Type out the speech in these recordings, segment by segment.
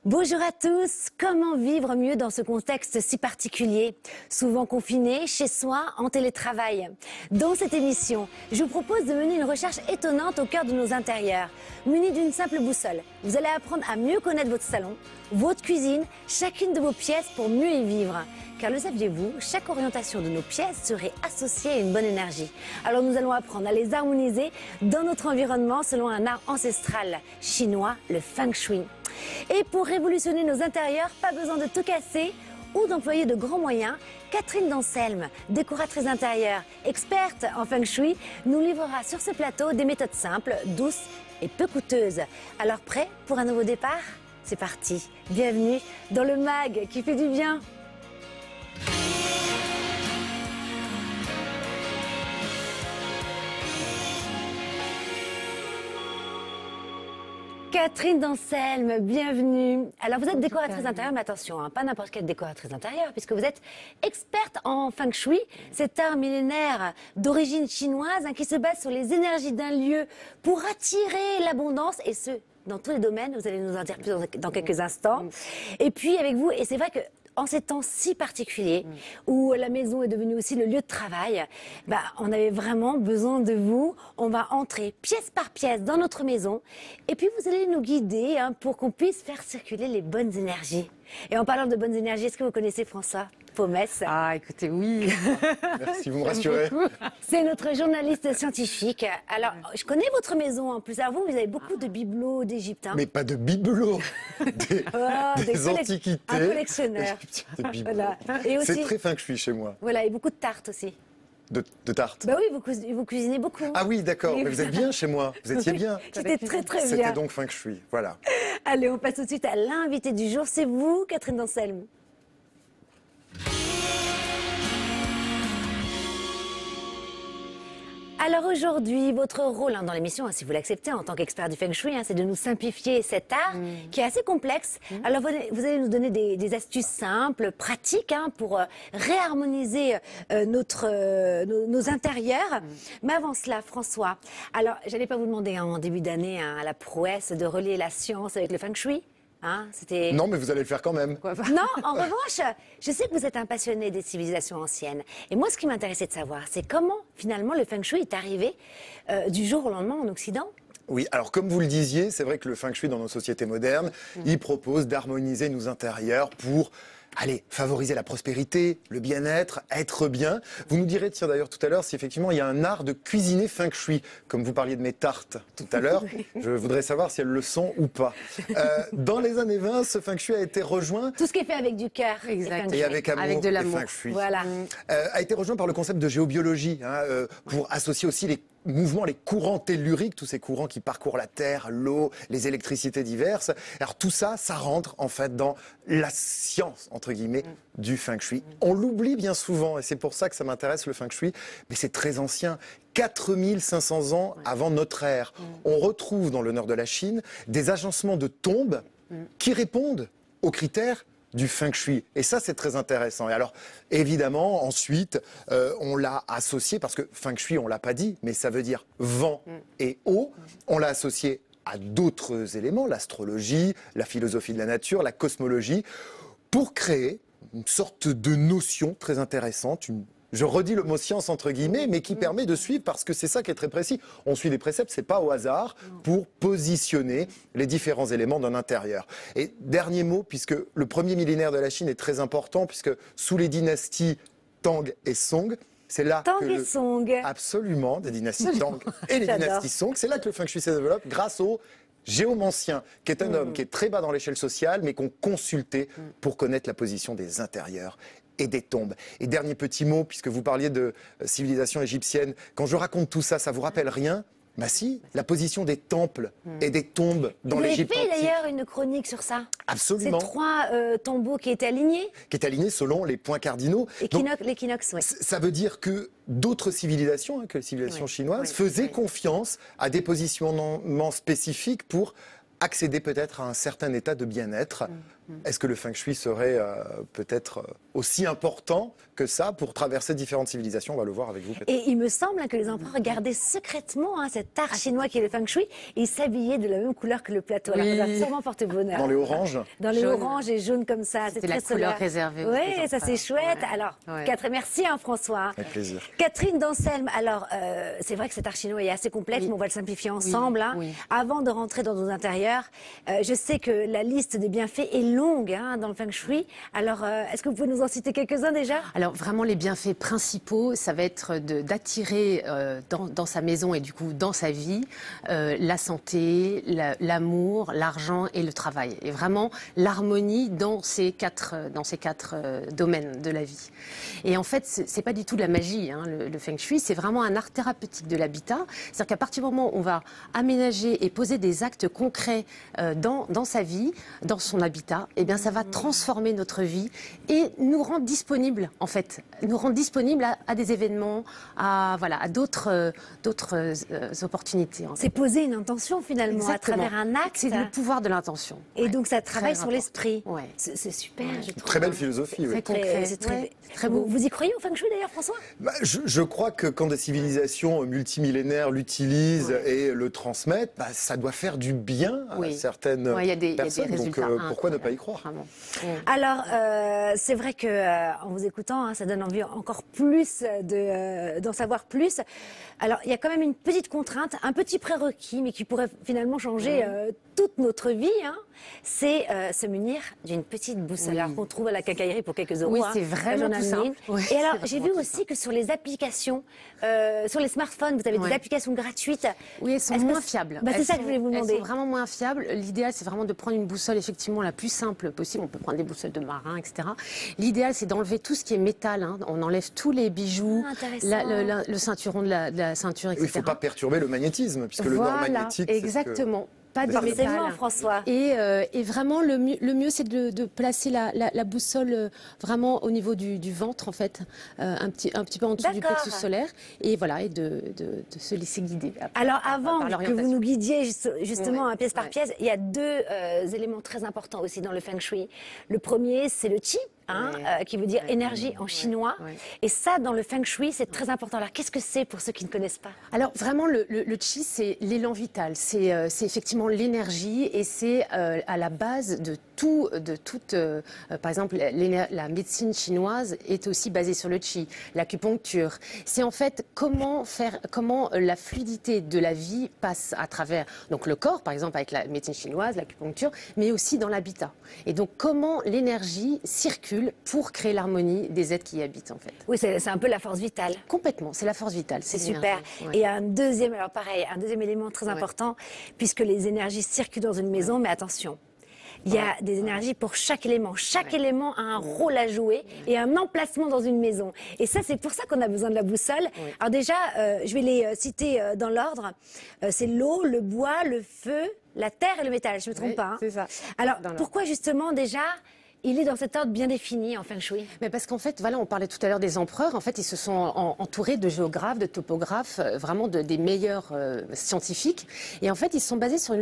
Bonjour à tous, comment vivre mieux dans ce contexte si particulier? Souvent confiné, chez soi, en télétravail. Dans cette émission, je vous propose de mener une recherche étonnante au cœur de nos intérieurs. Munis d'une simple boussole, vous allez apprendre à mieux connaître votre salon, votre cuisine, chacune de vos pièces pour mieux y vivre. Car le saviez-vous, chaque orientation de nos pièces serait associée à une bonne énergie. Alors nous allons apprendre à les harmoniser dans notre environnement selon un art ancestral chinois, le Feng Shui. Et pour révolutionner nos intérieurs, pas besoin de tout casser ou d'employer de grands moyens. Catherine Danselme, décoratrice intérieure, experte en Feng Shui, nous livrera sur ce plateau des méthodes simples, douces et peu coûteuses. Alors prêt pour un nouveau départ? C'est parti, bienvenue dans le MAG qui fait du bien. Catherine Danselme, bienvenue. Alors vous êtes décoratrice intérieure, mais attention, pas n'importe quelle décoratrice intérieure, puisque vous êtes experte en Feng Shui, cet art millénaire d'origine chinoise qui se base sur les énergies d'un lieu pour attirer l'abondance, et ce, dans tous les domaines. Vous allez nous en dire plus dans quelques instants. Et puis avec vous, et c'est vrai que en ces temps si particuliers, où la maison est devenue aussi le lieu de travail, on avait vraiment besoin de vous. On va entrer pièce par pièce dans notre maison. Et puis vous allez nous guider pour qu'on puisse faire circuler les bonnes énergies. Et en parlant de bonnes énergies, est-ce que vous connaissez François Pomès? Ah, écoutez, oui. Merci, vous me rassurez. C'est notre journaliste scientifique. Alors, je connais votre maison en plus. Alors vous avez beaucoup de bibelots d'Égypte. Mais pas de bibelots, des antiquités. Un collectionneur. Voilà. C'est très Feng Shui chez moi. Voilà, et beaucoup de tartes aussi. De tartes. Bah oui, vous cuisinez beaucoup. Ah oui, d'accord. Oui. Mais vous êtes bien chez moi. Vous étiez bien. J'étais très bien. C'était donc Feng Shui. Voilà. Allez, on passe tout de suite à l'invité du jour. C'est vous, Catherine Danselme. Alors aujourd'hui, votre rôle dans l'émission, si vous l'acceptez en tant qu'expert du Feng Shui, c'est de nous simplifier cet art qui est assez complexe. Alors vous allez nous donner des astuces simples, pratiques pour réharmoniser nos intérieurs. Mais avant cela, François, alors j'allais pas vous demander en début d'année à la prouesse de relier la science avec le Feng Shui. Non, mais vous allez le faire quand même. Non, en revanche, je sais que vous êtes un passionné des civilisations anciennes. Et moi, ce qui m'intéressait de savoir, c'est comment, finalement, le Feng Shui est arrivé du jour au lendemain en Occident. Oui, alors comme vous le disiez, c'est vrai que le Feng Shui dans nos sociétés modernes, il propose d'harmoniser nos intérieurs pour favoriser la prospérité, le bien-être, être bien. Vous nous direz, tiens d'ailleurs tout à l'heure, si effectivement il y a un art de cuisiner Feng Shui, comme vous parliez de mes tartes tout à l'heure, je voudrais savoir si elles le sont ou pas. Dans les années 20, ce Feng Shui a été rejoint... Tout ce qui est fait avec du cœur. Exact. Et avec amour, avec de l'amour. Feng Shui. Voilà. A été rejoint par le concept de géobiologie, pour associer aussi les mouvements, les courants telluriques, tous ces courants qui parcourent la Terre, l'eau, les électricités diverses. Alors tout ça, ça rentre en fait dans la science, entre guillemets, du Feng Shui. On l'oublie bien souvent, et c'est pour ça que ça m'intéresse le Feng Shui, mais c'est très ancien. 4500 ans avant notre ère. On retrouve dans le nord de la Chine des agencements de tombes qui répondent aux critères du Feng Shui. Et ça, c'est très intéressant. Et alors, évidemment, ensuite, on l'a associé, parce que Feng Shui, on l'a pas dit, mais ça veut dire vent et eau. On l'a associé à d'autres éléments, l'astrologie, la philosophie de la nature, la cosmologie, pour créer une sorte de notion très intéressante, je redis le mot science entre guillemets, mais qui permet de suivre, parce que c'est ça qui est très précis. On suit des préceptes, c'est pas au hasard, pour positionner les différents éléments d'un intérieur. Et dernier mot, puisque le premier millénaire de la Chine est très important, puisque sous les dynasties Tang et Song, c'est là Tang et Song. Absolument, des dynasties Tang et les dynasties Song, c'est là que le Feng Shui se développe grâce au géomancien, qui est un homme qui est très bas dans l'échelle sociale, mais qu'on consultait pour connaître la position des intérieurs et des tombes. Et dernier petit mot, puisque vous parliez de civilisation égyptienne, quand je raconte tout ça, ça vous rappelle rien? Bah si, la position des temples et des tombes dans l'Égypte Vous avez fait antique. d'ailleurs une chronique sur ça. Absolument. Ces 3 tombeaux qui étaient alignés. Qui est aligné selon les points cardinaux. L'équinoxe, oui. Ça veut dire que d'autres civilisations, que la civilisation chinoise, faisaient confiance à des positionnements spécifiques pour accéder peut-être à un certain état de bien-être Est-ce que le feng shui serait peut-être aussi important que ça pour traverser différentes civilisations? On va le voir avec vous. Et il me semble que les empereurs gardaient secrètement cet art chinois qui est le feng shui et ils s'habillaient de la même couleur que le plateau. Alors ça va sûrement porter bonheur. Dans les oranges? Dans les oranges et jaunes comme ça. C'est très la couleur réservée. Oui, ça c'est chouette. Alors, Catherine, merci François. Avec plaisir. Catherine Danselme, alors c'est vrai que cet art chinois est assez complexe, mais on va le simplifier ensemble. Avant de rentrer dans nos intérieurs, je sais que la liste des bienfaits est longue dans le feng shui. Alors, est-ce que vous pouvez nous en citer quelques-uns déjà? Alors, vraiment, les bienfaits principaux, ça va être d'attirer dans sa maison et du coup dans sa vie la santé, l'amour, l'argent et le travail. Et vraiment l'harmonie dans ces quatre domaines de la vie. Et en fait, c'est pas du tout de la magie, le feng shui, c'est vraiment un art thérapeutique de l'habitat. C'est-à-dire qu'à partir du moment où on va aménager et poser des actes concrets dans sa vie, dans son habitat, eh bien ça va transformer notre vie et nous rendre disponibles, en fait, nous rendre disponibles à des événements, à d'autres opportunités. C'est poser une intention finalement. Exactement. À travers un acte. C'est le pouvoir de l'intention. Et donc ça travaille sur l'esprit. Ouais. C'est super, je trouve. Très belle philosophie. Très concret. C'est très beau. Vous y croyez au feng shui d'ailleurs, François? Je crois que quand des civilisations multimillénaires l'utilisent et le transmettent, ça doit faire du bien à certaines personnes. Donc pourquoi ne pas y croire? Alors, c'est vrai qu'en vous écoutant, ça donne envie encore plus d'en savoir plus. Alors, il y a quand même une petite contrainte, un petit prérequis, mais qui pourrait finalement changer toute notre vie. C'est se munir d'une petite boussole qu'on trouve à la quincaillerie pour quelques euros. Oui, c'est vraiment tout simple. Et alors, j'ai vu aussi que sur les applications, sur les smartphones, vous avez des applications gratuites. Oui, elles sont moins fiables. C'est ça que je voulais vous demander. Elles sont vraiment moins fiables. L'idéal, c'est vraiment de prendre une boussole effectivement la plus simple possible. On peut prendre des boussoles de marin, etc. L'idéal, c'est d'enlever tout ce qui est métal. On enlève tous les bijoux, le ceinturon de la ceinture, etc. Il ne faut pas perturber le magnétisme, puisque le nord magnétique... Exactement. Pas de métal. François. Et vraiment, le mieux, c'est de placer la boussole vraiment au niveau du ventre, en fait, un petit peu en dessous du plexus solaire, et voilà, et de se laisser guider. Alors, avant que vous nous guidiez justement pièce par pièce, il y a deux éléments très importants aussi dans le feng shui. Le premier, c'est le qi. Qui veut dire énergie en chinois. Et ça, dans le feng shui, c'est très important. Alors, qu'est-ce que c'est pour ceux qui ne connaissent pas? Alors, vraiment, le qi, c'est l'élan vital. C'est effectivement l'énergie et c'est à la base de toute... par exemple, la médecine chinoise est aussi basée sur le qi, l'acupuncture. C'est en fait comment la fluidité de la vie passe à travers donc le corps, par exemple, avec la médecine chinoise, l'acupuncture, mais aussi dans l'habitat. Et donc, comment l'énergie circule pour créer l'harmonie des êtres qui y habitent, en fait. Oui, c'est un peu la force vitale. Complètement, c'est la force vitale. C'est super. Et un deuxième élément très important, puisque les énergies circulent dans une maison, mais attention. Il y a des énergies pour chaque élément. Chaque élément a un rôle à jouer et un emplacement dans une maison. Et ça, c'est pour ça qu'on a besoin de la boussole. Alors déjà, je vais les citer dans l'ordre. C'est l'eau, le bois, le feu, la terre et le métal. Je ne me trompe pas. C'est ça. Alors, pourquoi justement déjà il est dans cet ordre bien défini en feng shui? Mais parce qu'en fait, voilà, on parlait tout à l'heure des empereurs. En fait, ils se sont entourés de géographes, de topographes, vraiment des meilleurs scientifiques. Et en fait, ils se sont basés sur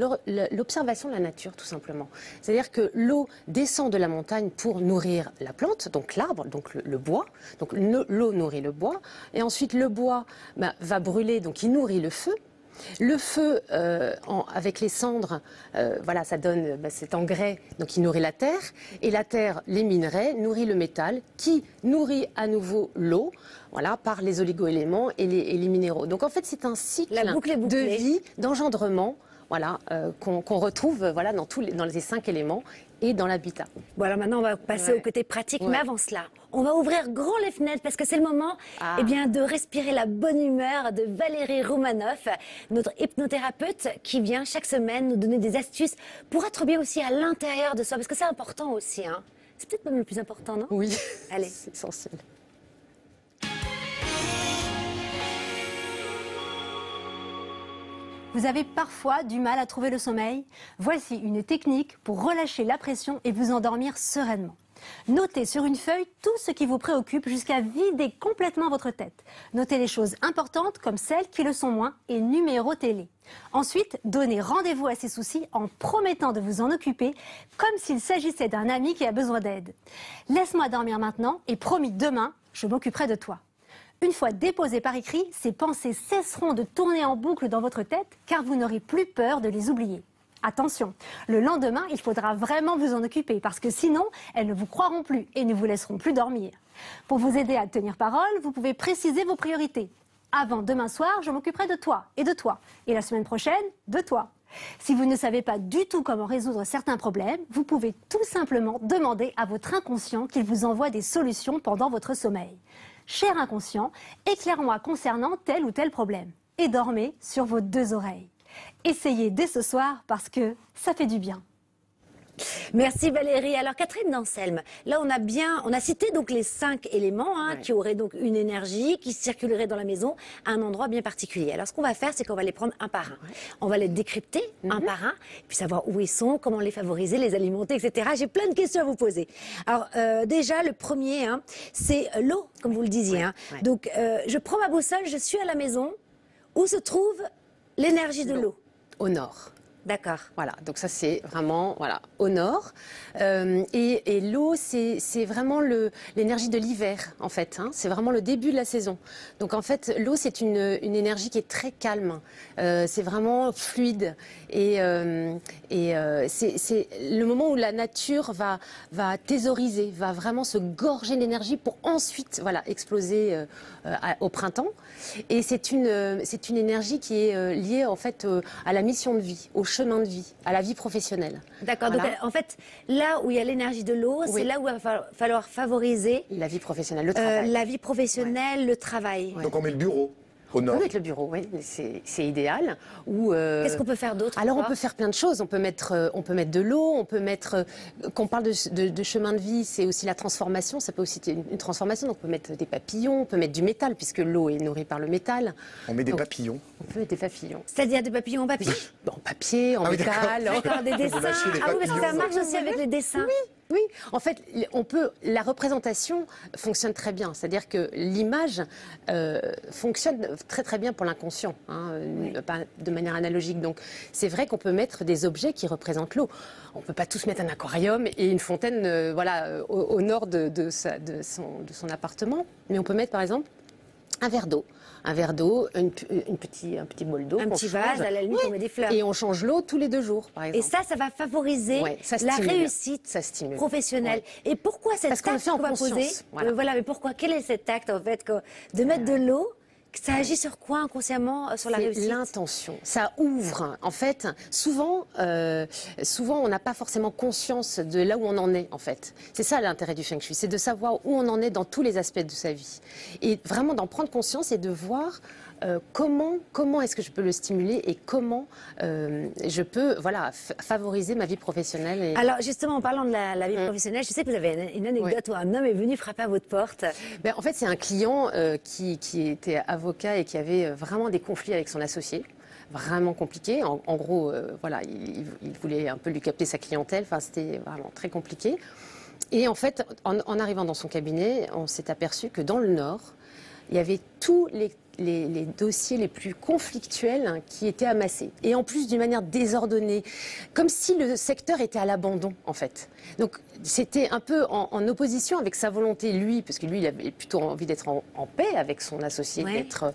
l'observation de la nature, tout simplement. C'est-à-dire que l'eau descend de la montagne pour nourrir la plante, donc l'arbre, donc le bois. Donc l'eau nourrit le bois. Et ensuite, le bois va brûler, donc il nourrit le feu. Le feu, avec les cendres, voilà, ça donne cet engrais, donc il nourrit la terre. Et la terre, les minerais, nourrit le métal, qui nourrit à nouveau l'eau, voilà, par les oligo-éléments et les minéraux. Donc en fait, c'est un cycle de vie, d'engendrement, voilà, qu'on retrouve voilà, dans les 5 éléments et dans l'habitat. Bon, alors maintenant, on va passer au côté pratique, mais avant cela, on va ouvrir grand les fenêtres parce que c'est le moment de respirer la bonne humeur de Valérie Roumanoff, notre hypnothérapeute qui vient chaque semaine nous donner des astuces pour être bien aussi à l'intérieur de soi, parce que c'est important aussi. C'est peut-être même le plus important, non? Oui, allez, c'est essentiel. Vous avez parfois du mal à trouver le sommeil? Voici une technique pour relâcher la pression et vous endormir sereinement. Notez sur une feuille tout ce qui vous préoccupe jusqu'à vider complètement votre tête. Notez les choses importantes comme celles qui le sont moins et numérotez-les. Ensuite, donnez rendez-vous à ces soucis en promettant de vous en occuper comme s'il s'agissait d'un ami qui a besoin d'aide. Laisse-moi dormir maintenant et promis demain, je m'occuperai de toi. Une fois déposées par écrit, ces pensées cesseront de tourner en boucle dans votre tête car vous n'aurez plus peur de les oublier. Attention, le lendemain, il faudra vraiment vous en occuper parce que sinon, elles ne vous croiront plus et ne vous laisseront plus dormir. Pour vous aider à tenir parole, vous pouvez préciser vos priorités. Avant demain soir, je m'occuperai de toi. Et la semaine prochaine, de toi. Si vous ne savez pas du tout comment résoudre certains problèmes, vous pouvez tout simplement demander à votre inconscient qu'il vous envoie des solutions pendant votre sommeil. Cher inconscient, éclaire-moi concernant tel ou tel problème. Et dormez sur vos 2 oreilles. Essayez dès ce soir parce que ça fait du bien. Merci Valérie. Alors Catherine d'Anselme, là on a cité donc les 5 éléments qui auraient donc une énergie qui circulerait dans la maison à un endroit bien particulier. Alors ce qu'on va faire, c'est qu'on va les prendre un par un. On va les décrypter un par un, puis savoir où ils sont, comment les favoriser, les alimenter, etc. J'ai plein de questions à vous poser. Alors déjà le premier, c'est l'eau, comme vous le disiez. Donc je prends ma boussole, je suis à la maison. Où se trouve l'énergie de l'eau? Au nord. D'accord. Voilà, donc ça c'est vraiment au nord. Et l'eau, c'est vraiment l'énergie de l'hiver en fait. C'est vraiment le début de la saison. Donc en fait, l'eau c'est une énergie qui est très calme. C'est vraiment fluide. Et c'est le moment où la nature va thésauriser, va vraiment se gorger d'énergie pour ensuite exploser au printemps. Et c'est une énergie qui est liée en fait à la mission de vie, au chemin de vie, à la vie professionnelle. D'accord, donc en fait, là où il y a l'énergie de l'eau, c'est là où il va falloir favoriser la vie professionnelle, le travail. La vie professionnelle, le travail. Donc on met le bureau au nord. Avec le bureau, oui, c'est idéal. Qu'est-ce qu'on peut faire d'autre? Alors on peut faire plein de choses. On peut mettre de l'eau, on peut mettre. Quand on parle de chemin de vie, c'est aussi la transformation. Ça peut aussi être une transformation. Donc on peut mettre des papillons, on peut mettre du métal puisque l'eau est nourrie par le métal. On met des papillons. On peut mettre des papillons. C'est-à-dire des papillons en papier? En papier, en métal. D'accord, des dessins. Ah oui, parce que ça marche aussi avec les dessins. Oui, en fait, la représentation fonctionne très bien. C'est-à-dire que l'image fonctionne très très bien pour l'inconscient, pas de manière analogique. Donc, c'est vrai qu'on peut mettre des objets qui représentent l'eau. On ne peut pas tous mettre un aquarium et une fontaine, au nord de son appartement. Mais on peut mettre, par exemple, un verre d'eau. Un petit bol d'eau. Un petit vase, à la limite, on met des fleurs. Et on change l'eau tous les 2 jours, par exemple. Et ça va favoriser la réussite professionnelle. Et pourquoi cet acte qu'on va poser? Voilà, mais pourquoi? Quel est cet acte, en fait, de mettre de l'eau? Ça agit sur quoi inconsciemment, sur la réussite? L'intention. Ça ouvre. En fait, souvent, on n'a pas forcément conscience de là où on en est, en fait. C'est ça l'intérêt du Feng Shui, c'est de savoir où on en est dans tous les aspects de sa vie. Et vraiment d'en prendre conscience et de voir comment est-ce que je peux le stimuler et comment je peux favoriser ma vie professionnelle. Alors justement, en parlant de la vie professionnelle, je sais que vous avez une anecdote où un homme est venu frapper à votre porte. En fait, c'est un client qui était avocat et qui avait vraiment des conflits avec son associé. Vraiment compliqué. En gros, il voulait un peu lui capter sa clientèle. Enfin, c'était vraiment très compliqué. Et en fait, en arrivant dans son cabinet, on s'est aperçu que dans le Nord, il y avait tous les dossiers les plus conflictuels qui étaient amassés. Et en plus d'une manière désordonnée, comme si le secteur était à l'abandon, en fait. Donc, c'était un peu en opposition avec sa volonté, lui, parce que lui, il avait plutôt envie d'être en paix avec son associé, d'être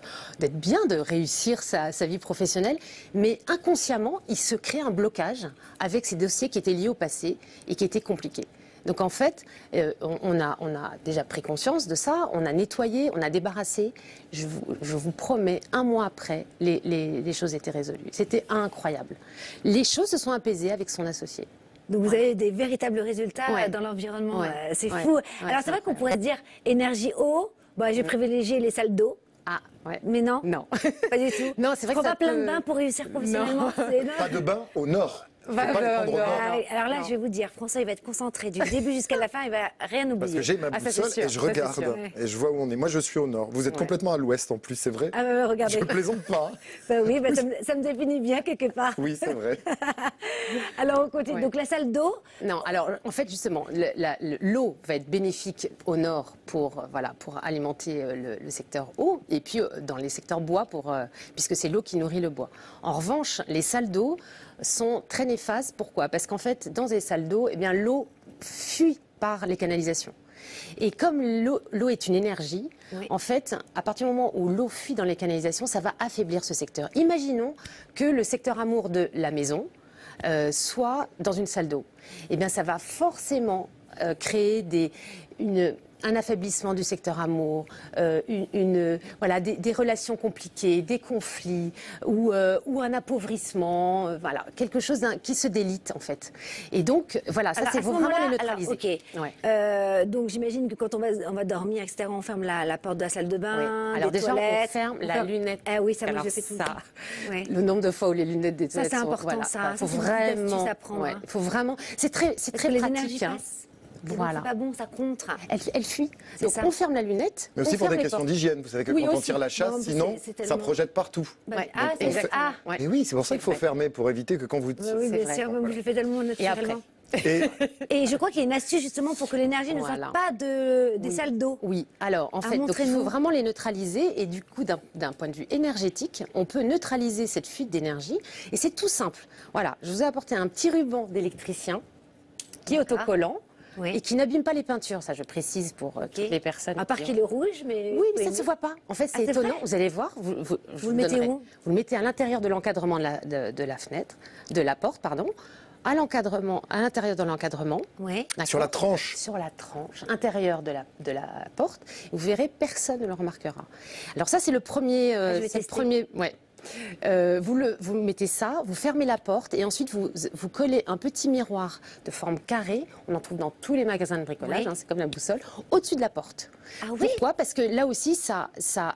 bien, de réussir sa vie professionnelle. Mais inconsciemment, il se crée un blocage avec ces dossiers qui étaient liés au passé et qui étaient compliqués. Donc en fait, on a déjà pris conscience de ça, on a nettoyé, on a débarrassé. Je vous promets, 1 mois après, les choses étaient résolues. C'était incroyable. Les choses se sont apaisées avec son associé. Donc vous avez des véritables résultats dans l'environnement. C'est fou. Alors c'est vrai qu'on pourrait se dire énergie eau, j'ai privilégié les salles d'eau. Ah, ouais. Mais non. Non. Pas du tout. Non, c'est vrai que pas plein de bains pour réussir professionnellement. Pas de bain au nord. Faut pas les prendre au nord. Alors là, je vais vous dire, François, il va être concentré du début jusqu'à la fin, il va rien Parce oublier. que j'ai ma Ah, ça, c'est boussole sûr. et je Ça, c'est regarde sûr. et je vois où on est. Moi, je suis au nord. Vous êtes Ouais. complètement à l'ouest en plus, c'est vrai. Ah bah, regardez. Je plaisante pas. Hein. Bah oui, bah, ça me définit bien quelque part. Oui, c'est vrai. Alors on continue. Ouais. Donc la salle d'eau, Non, alors en fait justement, l'eau va être bénéfique au nord pour, voilà, pour alimenter le secteur eau et puis dans les secteurs bois puisque c'est l'eau qui nourrit le bois. En revanche, les salles d'eau sont très néfastes. Pourquoi? Parce qu'en fait, dans des salles d'eau, eh bien, l'eau fuit par les canalisations. Et comme l'eau est une énergie, Oui. en fait, à partir du moment où l'eau fuit dans les canalisations, ça va affaiblir ce secteur. Imaginons que le secteur amour de la maison soit dans une salle d'eau. Eh bien, ça va forcément créer un affaiblissement du secteur amour, voilà, des relations compliquées, des conflits ou un appauvrissement, voilà, quelque chose qui se délite en fait. Et donc, voilà, ça alors, c'est à ce vraiment moment-là, les neutraliser. alors, ok. Ouais. Donc j'imagine que quand on va dormir, etc., on ferme la porte de la salle de bain, Oui. Alors des déjà, toilettes, on ferme la lunette. Ah oui, ça, moi, Alors je le fais tout le ça, temps. Ouais. Le nombre de fois où les lunettes des Ça, toilettes c'est sont... important, voilà, ça. faut Ça, c'est une petite astuce vraiment... à prendre, ouais, hein. faut vraiment... C'est très Parce que les énergies pratique. Hein. passent. Et donc, Voilà. c'est pas bon, ça contre. Elle fuit. C'est Donc ça. on ferme la lunette. Mais aussi on pour ferme des les questions portes. d'hygiène. Vous savez que Oui, quand on aussi. tire la chasse, Non, mais sinon, c'est ça tellement- projette partout. Bah, Ouais. ah, Donc, c'est on fait- ah. Ouais. Et oui, c'est pour ça qu'il faut vrai. fermer, pour éviter que quand vous... Bah oui, C'est bien vrai. sûr, moi, je le fais tellement naturellement. Et Et je crois qu'il y a une astuce justement pour que l'énergie ne Voilà. sorte pas des salles d'eau. Oui, alors en fait, donc, il montrez-nous. faut vraiment les neutraliser et du coup, d'un point de vue énergétique, on peut neutraliser cette fuite d'énergie et c'est tout simple. Voilà, je vous ai apporté un petit ruban d'électricien qui est autocollant Oui. et qui n'abîme pas les peintures, ça je précise pour toutes les personnes. À part qui qu'il est rouge, mais. Oui, mais ça ne se voit pas. En fait, Ah, c'est c'est étonnant. vrai Vous allez voir. Je Vous vous le mettez donnerai. où Vous le mettez à l'intérieur de l'encadrement de la fenêtre, de la porte, pardon. À l'intérieur de l'encadrement. Oui. D'accord. sur la tranche. Sur la tranche intérieure de la porte. Vous verrez, personne ne le remarquera. Alors ça, c'est le premier. je vais c'est le tester. premier. Ouais. Vous mettez ça, vous fermez la porte et ensuite vous collez un petit miroir de forme carrée. On en trouve dans tous les magasins de bricolage, Oui. hein, c'est comme la boussole, au-dessus de la porte. Ah oui. Pourquoi? Parce que là aussi, ça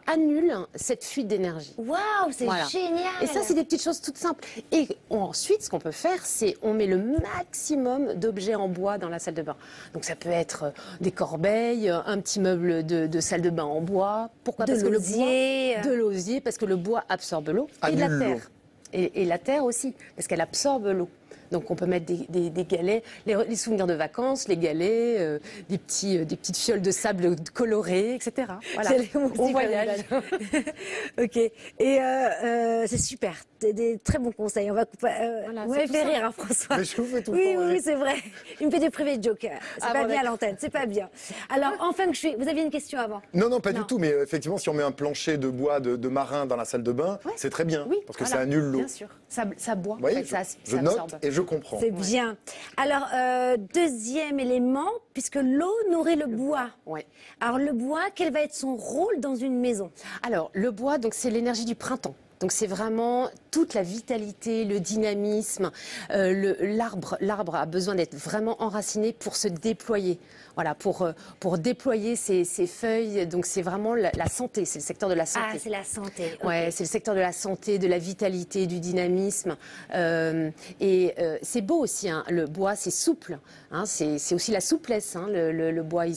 annule cette fuite d'énergie. Waouh, c'est Voilà. génial. Et ça, c'est des petites choses toutes simples. Et ensuite, ce qu'on peut faire, c'est on met le maximum d'objets en bois dans la salle de bain. Donc ça peut être des corbeilles, un petit meuble de salle de bain en bois. Pourquoi? De Parce que le l'osier. bois, de l'osier, parce que le bois absorbe l'eau et de la Annule l'eau. terre. Et la terre aussi, parce qu'elle absorbe l'eau. Donc on peut mettre des galets, les souvenirs de vacances, les galets, des petites fioles de sable colorées, etc. Voilà. J'allais vous On dire, voyage. Ok. Et c'est super. Des très bons conseils. Voilà, vous c'est m'avez tout fait ça. rire, hein, François. Mais je vous fais tout le Oui, temps oui, rire. c'est vrai. Il me fait des privés jokes. C'est Ah, pas bon, bien à d'accord. l'antenne. C'est pas bien. Alors, en feng shui, vous aviez une question avant. Non, non, pas Non. du tout. Mais effectivement, si on met un plancher de bois de marin dans la salle de bain, Ouais. c'est très bien. Oui, parce que voilà, ça annule l'eau. Bien sûr. Ça boit. Vous voyez, en fait, je ça note absorbe. et je comprends. C'est bien. Alors, deuxième élément, puisque l'eau nourrit le bois. Ouais. Alors, le bois, quel va être son rôle dans une maison? Alors, le bois, donc c'est l'énergie du printemps. Donc c'est vraiment toute la vitalité, le dynamisme. L'arbre a besoin d'être vraiment enraciné pour se déployer. Voilà, pour déployer ses feuilles. Donc c'est vraiment la santé, c'est le secteur de la santé. Ah, c'est la santé. Ok. Ouais, c'est le secteur de la santé, de la vitalité, du dynamisme. C'est beau aussi, hein. Le bois, c'est souple. Hein. C'est aussi la souplesse. Hein. Le bois, il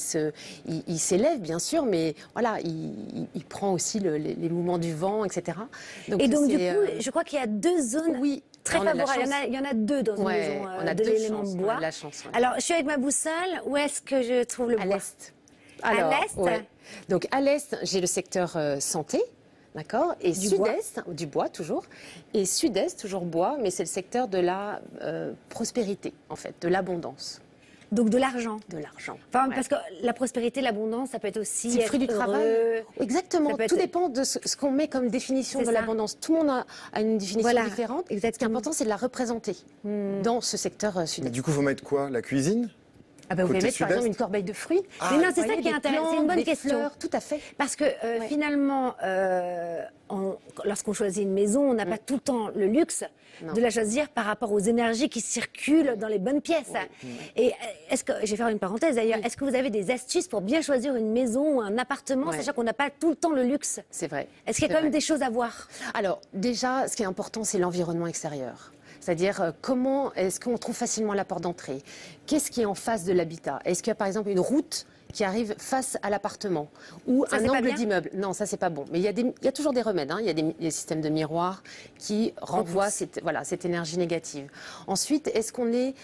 s'élève, bien sûr, mais voilà, il prend aussi les mouvements du vent, etc. Et donc, du coup, c'est, je crois qu'il y a deux zones oui, très on a de la favorables. chance. Il y en a deux dans une Ouais, maison on a de deux l'élément chances, de on a bois. de la chance, ouais. Alors, je suis avec ma boussole. Où est-ce que je trouve le à bois? l'est. À l'est ouais. Donc à l'est, j'ai le secteur santé. D'accord. Et Du sud-est, du bois toujours. Et sud-est, toujours bois, mais c'est le secteur de la prospérité, en fait, de l'abondance, Donc, de l'argent. de l'argent. Enfin, Ouais. parce que la prospérité, l'abondance, ça peut être aussi C'est le être fruit du travail. heureux. Exactement. Ça peut Tout être- dépend de ce qu'on met comme définition C'est de ça. l'abondance. Tout le monde a une définition Voilà, différente. Ce qui est exactement. important, c'est de la représenter dans ce secteur Mais sud-est. du coup, faut mettre quoi? La cuisine? Ah ben, vous côté pouvez mettre par sud-est. exemple une corbeille de fruits. Ah, Mais non, c'est Vous ça voyez, qui est des intéressant. C'est une plantes, bonne des question. fleurs, tout à fait. Parce que finalement, lorsqu'on choisit une maison, on n'a pas tout le temps le luxe Non. de la choisir par rapport aux énergies qui circulent dans les bonnes pièces. Et est-ce que, je vais faire une parenthèse d'ailleurs, est-ce que vous avez des astuces pour bien choisir une maison ou un appartement, Ouais. sachant qu'on n'a pas tout le temps le luxe? C'est vrai. Est-ce qu'il y a C'est quand même vrai. des choses à voir? Alors, déjà, ce qui est important, c'est l'environnement extérieur. C'est-à-dire comment est-ce qu'on trouve facilement la porte d'entrée? Qu'est-ce qui est en face de l'habitat? Est-ce qu'il y a par exemple une route qui arrive face à l'appartement ou Ça, un c'est pas angle bien d'immeuble? Non, ça c'est pas bon. Mais il y a toujours des remèdes. Il y a des systèmes de miroirs qui renvoient cette énergie négative. Ensuite, est-ce qu'on est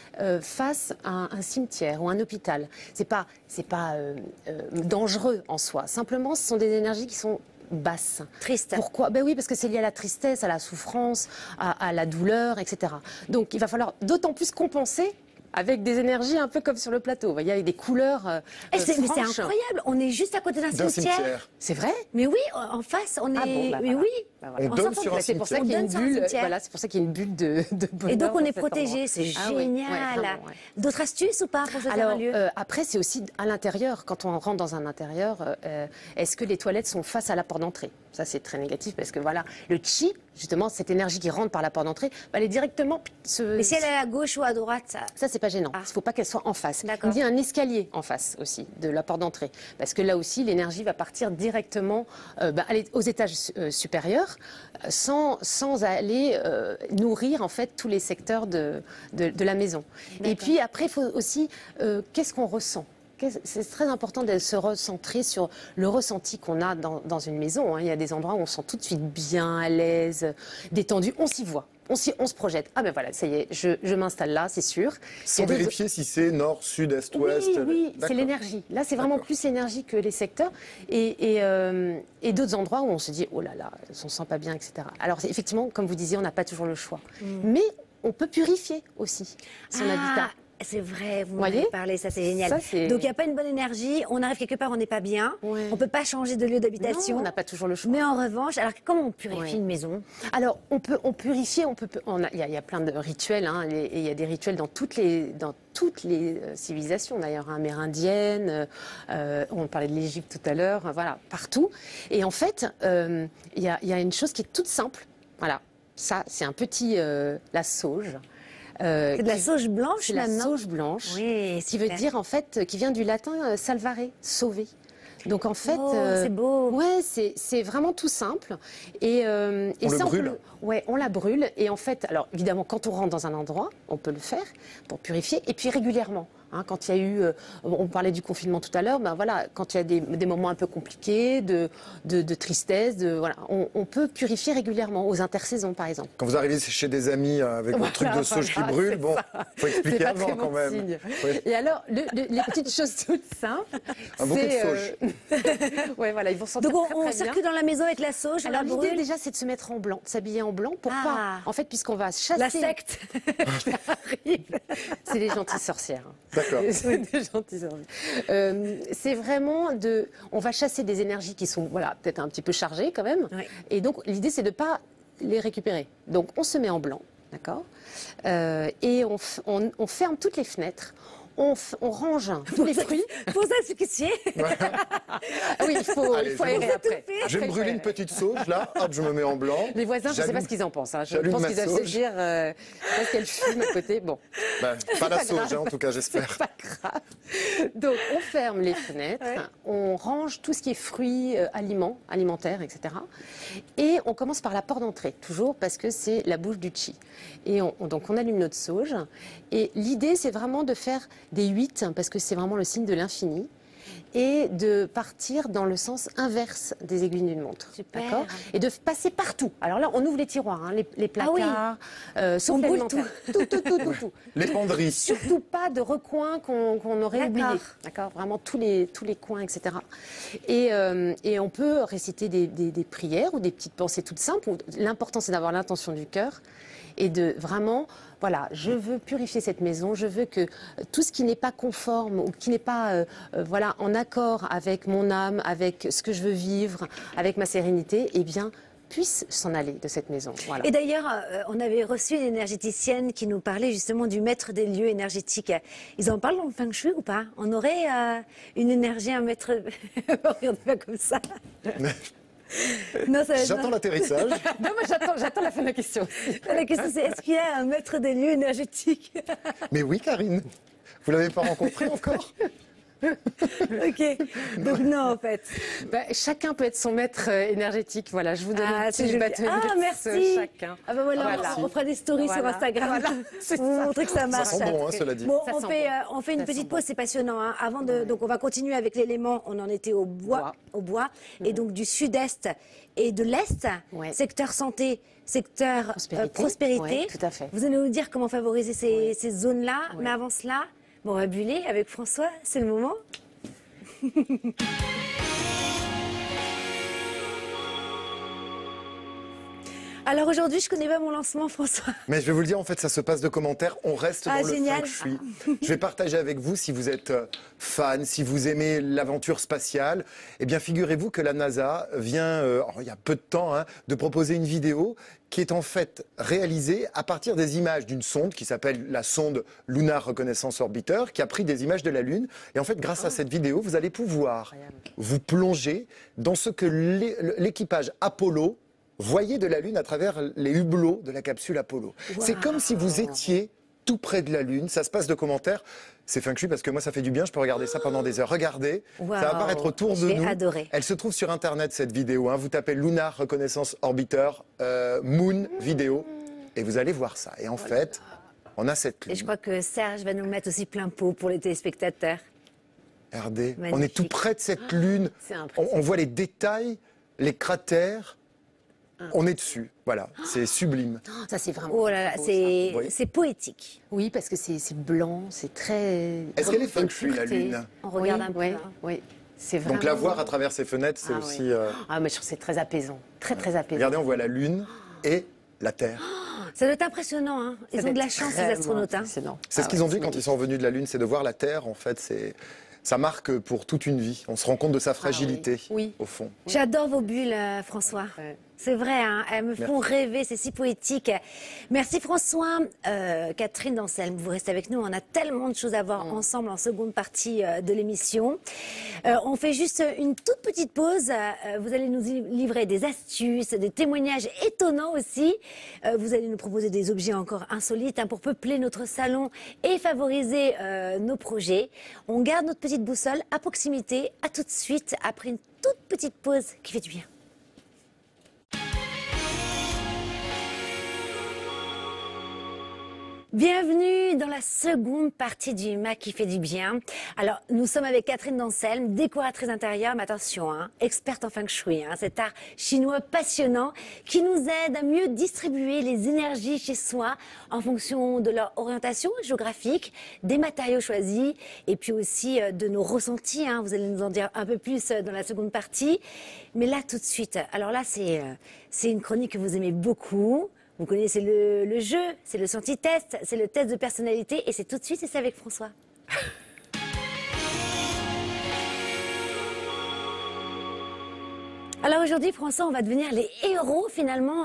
face à un cimetière ou un hôpital? C'est pas dangereux en soi. Simplement, ce sont des énergies qui sont basse. Triste. Pourquoi? Ben oui, parce que c'est lié à la tristesse, à la souffrance, à la douleur, etc. Donc il va falloir d'autant plus compenser avec des énergies un peu comme sur le plateau, vous voyez, avec des couleurs Mais c'est franches. incroyable, on est juste à côté d'un cimetière. C'est vrai? Mais oui, en face, on est... Ah bon, bah mais voilà. oui, Bah voilà. On donne sur un C'est pour ça cimetière. qu'il y a On une donne sur un bulle. cimetière. Voilà, c'est pour ça qu'il y a une bulle de bonheur. et donc on dans est cet endroit. protégé, c'est Ah oui, génial. ouais, vraiment, ouais. D'autres astuces ou pas pour choisir Alors, un lieu après, c'est aussi à l'intérieur. Quand on rentre dans un intérieur, est-ce que les toilettes sont face à la porte d'entrée? Ça, c'est très négatif parce que voilà, le chi, justement, cette énergie qui rentre par la porte d'entrée, va aller directement Mais si elle est à gauche ou à droite, Ça, c'est pas gênant. Il Ah. ne faut pas qu'elle soit en face. D'accord. Il dit un escalier en face aussi de la porte d'entrée. Parce que là aussi, l'énergie va partir directement aller aux étages supérieurs sans aller nourrir en fait tous les secteurs de la maison. Et puis après, il faut aussi, qu'est-ce qu'on ressent? C'est très important de se recentrer sur le ressenti qu'on a dans une maison. Il y a des endroits où on se sent tout de suite bien, à l'aise, détendu. On s'y voit. On se projette. Ah ben voilà, ça y est, je m'installe là, c'est sûr. Sans vérifier si c'est nord, sud, est, ouest. Oui, c'est D'accord. l'énergie. Là, c'est vraiment plus l'énergie que les secteurs. Et d'autres endroits où on se dit, oh là là, on ne se sent pas bien, etc. Alors, effectivement, comme vous disiez, on n'a pas toujours le choix. Mais on peut purifier aussi son habitat. C'est vrai, vous Voyez m'avez parlé, ça c'est génial. Ça, c'est- Donc il n'y a pas une bonne énergie, on arrive quelque part, on n'est pas bien, Ouais. on ne peut pas changer de lieu Non, d'habitation. on n'a pas toujours le choix. Mais en revanche, alors comment on purifie Ouais. une maison? Alors, on purifie, il y a plein de rituels, et il y a des rituels dans toutes les civilisations d'ailleurs, amérindiennes, on parlait de l'Égypte tout à l'heure, voilà, partout. Et en fait, il y a une chose qui est toute simple, voilà, ça, c'est un petit, la sauge. C'est de la sauge blanche C'est la maintenant? sauge blanche, Oui, qui veut super. dire en fait, qui vient du latin salvare, sauver. Donc en fait, Oh, c'est beau. ouais, c'est vraiment tout simple. Et On le ça, brûle. Ouais, on la brûle. Et en fait, alors évidemment, quand on rentre dans un endroit, on peut le faire pour purifier. Et puis régulièrement. Quand il y a eu, on parlait du confinement tout à l'heure, ben voilà, quand il y a des moments un peu compliqués, de tristesse, voilà, on peut purifier régulièrement, aux intersaisons par exemple. Quand vous arrivez chez des amis avec votre truc de sauge qui voilà, brûle, c'est bon, faut C'est expliquer pas avant très quand bon même. signe. Oui. Et alors, les petites choses toutes simples. Un bouquet de c'est, sauge. ouais, voilà, ils vont sentir Donc très, on très circule bien. dans la maison avec la sauge, on Alors la l'idée brûle. déjà, c'est de se mettre en blanc, de s'habiller en blanc pour Ah. pas. En fait, puisqu'on va chasser. La secte qui arrive. C'est les gentilles sorcières. D'accord. C'est des gentilles sorcières. C'est vraiment on va chasser des énergies qui sont, voilà, peut-être un petit peu chargées quand même. Oui. Et donc l'idée, c'est de pas les récupérer. Donc on se met en blanc, d'accord. Et on ferme toutes les fenêtres. On range tous les fruits. Pour ça, c'est caissier. Ah oui, il faut Allez, aérer après. Je vais me brûler une petite sauge, là, hop, je me mets en blanc. Les voisins, je ne sais pas J'allume- ce qu'ils en pensent. Je j'allume pense ma qu'ils doivent se sauge. dire parce qu'elle fume à côté. Bon, Ben, pas la pas sauge, grave. en tout cas, j'espère. c'est pas grave. Donc, on ferme les fenêtres, Ouais. on range tout ce qui est fruits, alimentaires, etc. Et on commence par la porte d'entrée, toujours parce que c'est la bouche du chi. Et donc, on allume notre sauge. Et l'idée, c'est vraiment de faire des 8, parce que c'est vraiment le signe de l'infini. Et de partir dans le sens inverse des aiguilles d'une montre. Super. D'accord. Et de passer partout. Alors là, on ouvre les tiroirs, les placards, sauf On brûle l'alimentaire. Tout. Les penderies. Surtout pas de recoins qu'on aurait D'accord. oubliés. D'accord. Vraiment tous les coins, etc. Et on peut réciter des prières ou des petites pensées toutes simples. L'important, c'est d'avoir l'intention du cœur et de vraiment, voilà, je veux purifier cette maison, je veux que tout ce qui n'est pas conforme ou qui n'est pas voilà, en accord avec mon âme, avec ce que je veux vivre, avec ma sérénité, eh bien, puisse s'en aller de cette maison. Voilà. Et d'ailleurs, on avait reçu une énergéticienne qui nous parlait justement du maître des lieux énergétiques. Ils en parlent dans le feng shui ou pas? On aurait une énergie, un maître... Regardez pas comme ça. Non, J'attends l'atterrissage. Non, mais j'attends la fin de la question. La question c'est, est-ce qu'il y a un maître des lieux énergétiques? Mais oui, Karine. Vous l'avez pas rencontré encore? Ok, donc non en fait. Bah, chacun peut être son maître énergétique. Voilà, je vous donne un c'est petit joli. bâtonnet Ah, de merci. chacun. Ah ben voilà, on fera des stories sur Instagram. c'est Pour vous ça. montrer que ça marche. Ça sent bon, hein, cela dit. Bon, Ça on sent fait, bon. on fait une Ça sent petite bon. pause, c'est passionnant. Hein. Avant de, donc on va continuer avec l'élément. On en était au bois, et donc du sud-est et de l'est, Ouais. secteur santé, secteur prospérité. Ouais, tout à fait. Vous allez nous dire comment favoriser ces zones-là. Mais avant cela, bon, on va buller avec François. C'est le moment. Alors aujourd'hui, je connais pas mon lancement, François. Mais je vais vous le dire, en fait, ça se passe de commentaires. On reste dans le génial. feng shui. Je vais partager avec vous, si vous êtes fan, si vous aimez l'aventure spatiale, eh bien, figurez-vous que la NASA vient, il y a peu de temps, hein, de proposer une vidéo qui est en fait réalisée à partir des images d'une sonde qui s'appelle la sonde Lunar Reconnaissance Orbiter, qui a pris des images de la Lune. Et en fait, grâce à cette vidéo, vous allez pouvoir vous plonger dans ce que l'équipage Apollo voyez de la Lune à travers les hublots de la capsule Apollo. C'est comme si vous étiez tout près de la Lune. Ça se passe de commentaires. C'est feng shui parce que moi, ça fait du bien. Je peux regarder ça pendant des heures. Regardez, ça va apparaître autour de nous. Adoré. Elle se trouve sur Internet, cette vidéo. Hein. Vous tapez Lunar Reconnaissance Orbiter, Moon vidéo, et vous allez voir ça. Et en fait, on a cette Lune. Et je crois que Serge va nous mettre aussi plein pot pour les téléspectateurs. Regardez, Magnifique. on est tout près de cette Lune. On voit les détails, les cratères. On est dessus, voilà, c'est sublime. Ça, c'est vraiment. Oh là là, beau, c'est poétique. Oui, parce que c'est blanc, c'est très. Est-ce qu'elle est feng shui, la Lune? On regarde un peu. Oui, hein. oui. C'est vraiment. Donc la voir à travers ses fenêtres, c'est Ah, aussi... oui. Ah, mais je trouve que c'est très apaisant. Très, très apaisant. Regardez, on voit la Lune et la Terre. Ça doit être impressionnant. Hein. Ils ont de la chance, les astronautes. Hein. C'est ce qu'ils ont dit quand ils sont revenus de la Lune, c'est de voir la Terre, en fait, ça marque pour toute une vie. On se rend compte de sa fragilité, Oui. au fond. J'adore vos bulles, François. Ouais. C'est vrai, hein, elles me font rêver, c'est si poétique. Merci François. Catherine Danselme, vous restez avec nous. On a tellement de choses à voir ensemble en seconde partie de l'émission. On fait juste une toute petite pause. Vous allez nous livrer des astuces, des témoignages étonnants aussi. Vous allez nous proposer des objets encore insolites hein, pour peupler notre salon et favoriser nos projets. On garde notre petite boussole à proximité. À tout de suite après une toute petite pause qui fait du bien. Bienvenue dans la seconde partie du MAC qui fait du bien. Alors, nous sommes avec Catherine Danselme, décoratrice intérieure, mais attention, hein, experte en feng shui, hein, cet art chinois passionnant qui nous aide à mieux distribuer les énergies chez soi en fonction de leur orientation géographique, des matériaux choisis et puis aussi de nos ressentis. Hein, vous allez nous en dire un peu plus dans la seconde partie. Mais là, tout de suite, alors là, c'est une chronique que vous aimez beaucoup. Vous connaissez le jeu, c'est le senti-test, c'est le test de personnalité et c'est tout de suite et c'est avec François. Alors aujourd'hui, François, on va devenir les héros finalement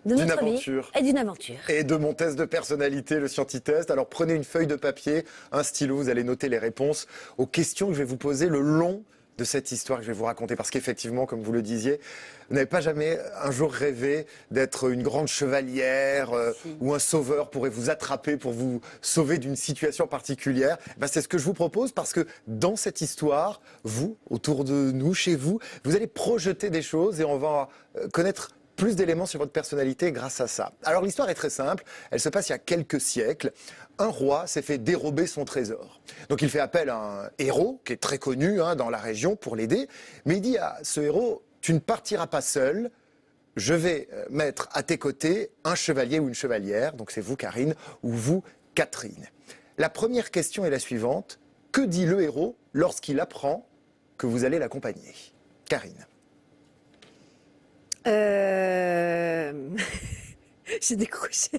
de notre vie et d'une aventure. Et de mon test de personnalité, le scienti-test. Alors prenez une feuille de papier, un stylo, vous allez noter les réponses aux questions que je vais vous poser le long de cette histoire que je vais vous raconter. Parce qu'effectivement, comme vous le disiez, vous n'avez pas jamais un jour rêvé d'être une grande chevalière ou un sauveur pourrait vous attraper pour vous sauver d'une situation particulière. Ben, c'est ce que je vous propose parce que dans cette histoire, vous, autour de nous, chez vous, vous allez projeter des choses et on va connaître plus d'éléments sur votre personnalité grâce à ça. Alors l'histoire est très simple, elle se passe il y a quelques siècles. Un roi s'est fait dérober son trésor. Donc il fait appel à un héros qui est très connu hein, dans la région pour l'aider. Mais il dit à ce héros, tu ne partiras pas seul, je vais mettre à tes côtés un chevalier ou une chevalière. Donc c'est vous Karine ou vous Catherine. La première question est la suivante. Que dit le héros lorsqu'il apprend que vous allez l'accompagner? Karine. J'ai décroché.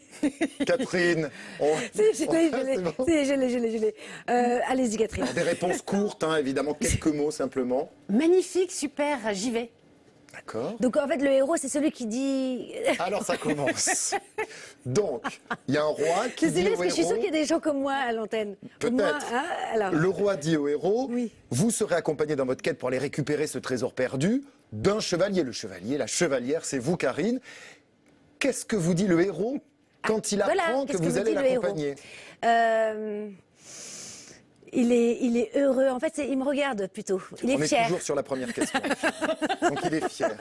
Catherine. Je l'ai. Allez-y, Catherine. Alors, des réponses courtes, hein, évidemment, quelques mots simplement. Magnifique, super, j'y vais. D'accord. Donc en fait, le héros, c'est celui qui dit... Alors ça commence. Donc, il y a un roi qui dit au héros... Je suis sûre qu'il y a des gens comme moi à l'antenne. Peut-être. Hein, le roi dit au héros, oui. Vous serez accompagné dans votre quête pour aller récupérer ce trésor perdu d'un chevalier. Le chevalier, la chevalière, c'est vous, Karine. Qu'est-ce que vous dit le héros quand il apprend que vous allez l'accompagner? Il est heureux. En fait, il me regarde plutôt. Il est On est fier. toujours sur la première question. Donc il est fier.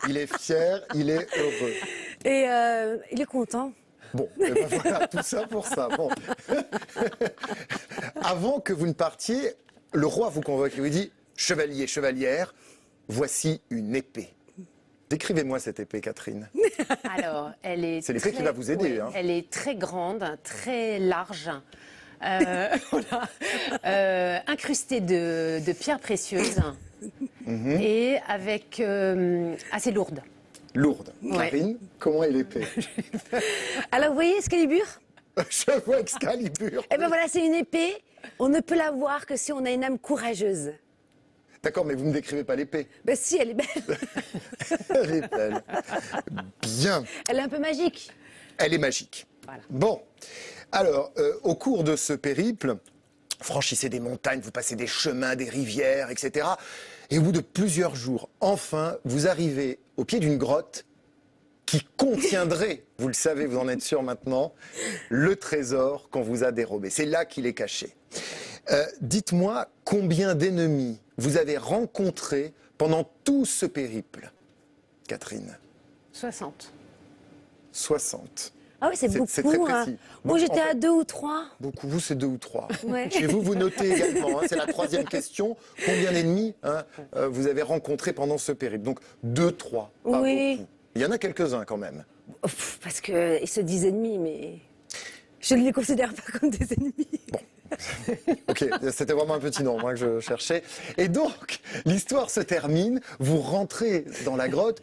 Il est fier, il est heureux. Et il est content. Bon, eh ben voilà, tout ça pour ça. Bon. Avant que vous ne partiez, le roi vous convoque et vous dit « Chevalier, chevalière, voici une épée ». Décrivez-moi cette épée, Catherine. Alors, elle est. C'est l'épée qui va vous aider, hein. Elle est très grande, très large, incrustée de pierres précieuses et avec assez lourde. Lourde. Ouais. Karine, comment est l'épée? Alors, vous voyez Excalibur? Je vois Excalibur. Eh ben voilà, c'est une épée. On ne peut la voir que si on a une âme courageuse. D'accord, mais vous ne me décrivez pas l'épée. Ben si, elle est belle. Elle est belle. Bien. Elle est un peu magique. Elle est magique. Voilà. Bon. Alors, au cours de ce périple, franchissez des montagnes, vous passez des chemins, des rivières, etc. Et au bout de plusieurs jours, enfin, vous arrivez au pied d'une grotte qui contiendrait, vous le savez, vous en êtes sûr maintenant, le trésor qu'on vous a dérobé. C'est là qu'il est caché. Dites-moi combien d'ennemis vous avez rencontrés pendant tout ce périple, Catherine? 60. 60. Ah oui, c'est beaucoup. C'est très hein. précis. Moi, Donc, j'étais en fait, à 2 ou 3. beaucoup, vous, c'est 2 ou 3. Ouais. Chez vous, vous notez également. Hein, c'est la troisième question. Combien d'ennemis vous avez rencontrés pendant ce périple? Donc 2, 3. Pas Oui. beaucoup. Il y en a quelques-uns quand même. Parce qu'ils se disent ennemis, mais je ne les considère pas comme des ennemis. Ok, c'était vraiment un petit nombre que je cherchais. Et donc, l'histoire se termine, vous rentrez dans la grotte,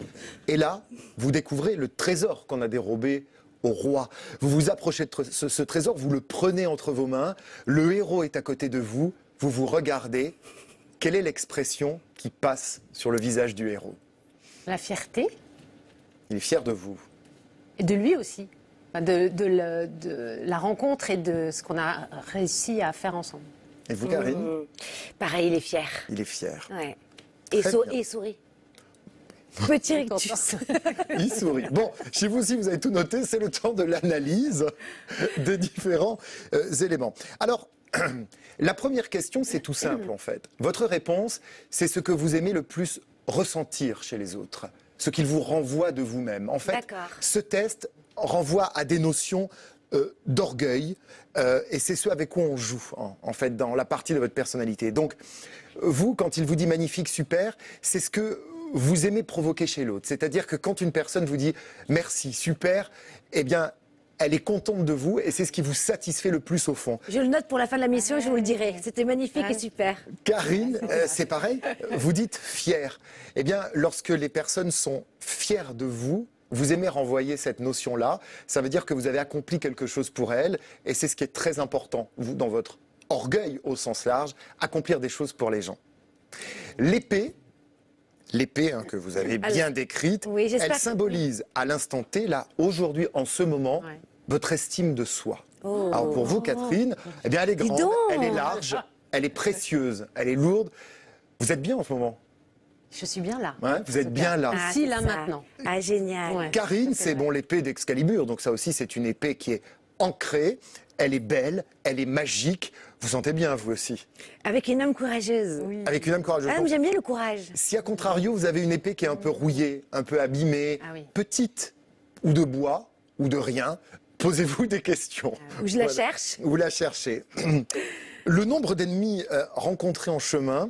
et là, vous découvrez le trésor qu'on a dérobé au roi. Vous vous approchez de ce trésor, vous le prenez entre vos mains, le héros est à côté de vous, vous vous regardez. Quelle est l'expression qui passe sur le visage du héros? La fierté, Il est fier de vous. et de lui aussi. Enfin, de la rencontre et de ce qu'on a réussi à faire ensemble. Et vous, Karine? Pareil, il est fier. Il est fier. Ouais. Et, Très bien. et il sourit. Petit rictus. Il sourit. Bon, chez vous aussi, vous avez tout noté. C'est le temps de l'analyse des différents éléments. Alors, la première question, c'est tout simple en fait. Votre réponse, c'est ce que vous aimez le plus ressentir chez les autres, ce qu'ils vous renvoient de vous-même. En fait, D'accord. ce test renvoie à des notions d'orgueil, et c'est ce avec quoi on joue, en fait, dans la partie de votre personnalité. Donc, vous, quand il vous dit magnifique, super, c'est ce que vous aimez provoquer chez l'autre. C'est-à-dire que quand une personne vous dit merci, super, eh bien, elle est contente de vous et c'est ce qui vous satisfait le plus au fond. Je le note pour la fin de la mission et je vous le dirai. C'était magnifique et super. Karine, c'est pareil, vous dites fier. Eh bien, lorsque les personnes sont fières de vous, vous aimez renvoyer cette notion-là. Ça veut dire que vous avez accompli quelque chose pour elles et c'est ce qui est très important, vous, dans votre orgueil au sens large, accomplir des choses pour les gens. L'épée, que vous avez bien décrite, Oui, j'espère elle que- symbolise à l'instant T, là, aujourd'hui, en ce moment, Ouais. votre estime de soi. Oh. Alors pour vous, Catherine, eh bien, elle est Dis grande, donc. elle est large, elle est précieuse, elle est lourde. Vous êtes bien en ce moment, Je suis bien là. hein, vous êtes bien là. Ah, Ici, c'est là, ça. maintenant. Ah, génial. Ouais. Karine, c'est bon l'épée d'Excalibur, donc ça aussi c'est une épée qui est ancrée, elle est belle, elle est magique. Vous sentez bien vous aussi, Avec une âme courageuse. avec une âme courageuse. Ah, Donc, j'aime bien le courage. si à contrario vous avez une épée qui est un peu rouillée, un peu abîmée, Ah oui. petite, ou de bois, ou de rien, posez-vous des questions. Ou je la Voilà. cherche. Vous la cherchez. Le nombre d'ennemis rencontrés en chemin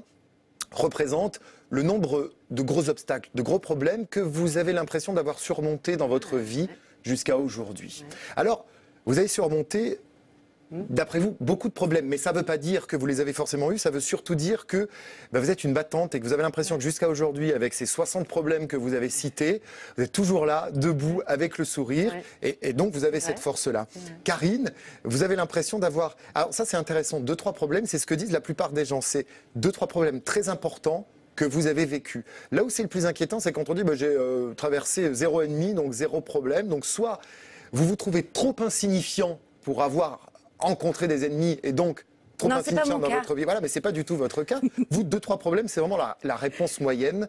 représente le nombre de gros obstacles, de gros problèmes que vous avez l'impression d'avoir surmontés dans votre vie jusqu'à aujourd'hui. Alors, vous avez surmonté, d'après vous, beaucoup de problèmes, mais ça ne veut pas dire que vous les avez forcément eus, ça veut surtout dire que vous êtes une battante et que vous avez l'impression que jusqu'à aujourd'hui, avec ces 60 problèmes que vous avez cités, vous êtes toujours là, debout, avec le sourire, et donc vous avez cette force-là. Karine, vous avez l'impression d'avoir... Alors ça c'est intéressant, 2-3 problèmes, c'est ce que disent la plupart des gens, c'est 2-3 problèmes très importants que vous avez vécu. Là où c'est le plus inquiétant, c'est quand on dit j'ai traversé 0 ennemi, donc 0 problème, donc soit vous vous trouvez trop insignifiant pour avoir rencontré des ennemis et donc trop Non, c'est pas insignifiant mon dans cas. votre vie. Voilà, mais c'est pas du tout votre cas. Vous, 2-3 problèmes, c'est vraiment la réponse moyenne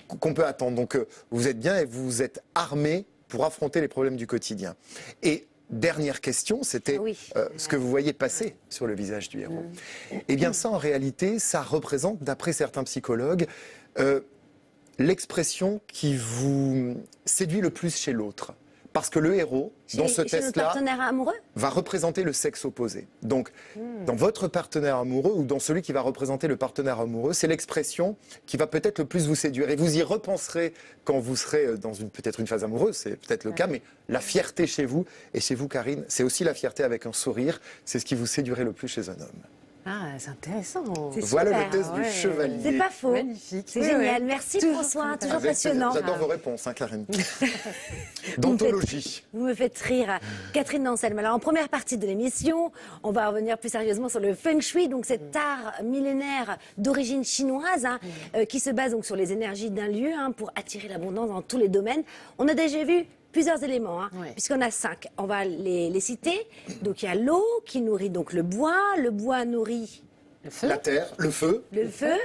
qu'on peut attendre. Donc vous êtes bien et vous êtes armé pour affronter les problèmes du quotidien. Et dernière question, c'était ce que vous voyez passer sur le visage du héros. Eh bien ça, en réalité, ça représente, d'après certains psychologues, l'expression qui vous séduit le plus chez l'autre. Parce que le héros, dans ce test-là, va représenter le sexe opposé. Donc, dans votre partenaire amoureux ou dans celui qui va représenter le partenaire amoureux, c'est l'expression qui va peut-être le plus vous séduire. Et vous y repenserez quand vous serez dans peut-être une phase amoureuse, c'est peut-être le cas, mais la fierté chez vous, et chez vous, Karine, c'est aussi la fierté avec un sourire. C'est ce qui vous séduirait le plus chez un homme. Ah, c'est intéressant. Voilà le test du chevalier. C'est pas faux. Magnifique. C'est génial. Merci François, toujours passionnant. J'adore vos réponses, hein, Karine. D'anthologie. Vous me faites rire. Catherine Nanselme. Alors en première partie de l'émission, on va revenir plus sérieusement sur le feng shui, donc cet art millénaire d'origine chinoise qui se base donc sur les énergies d'un lieu pour attirer l'abondance dans tous les domaines. On a déjà vu plusieurs éléments, puisqu'on a 5. On va les citer. Donc il y a l'eau qui nourrit donc le bois nourrit le feu, la terre, le feu. Le feu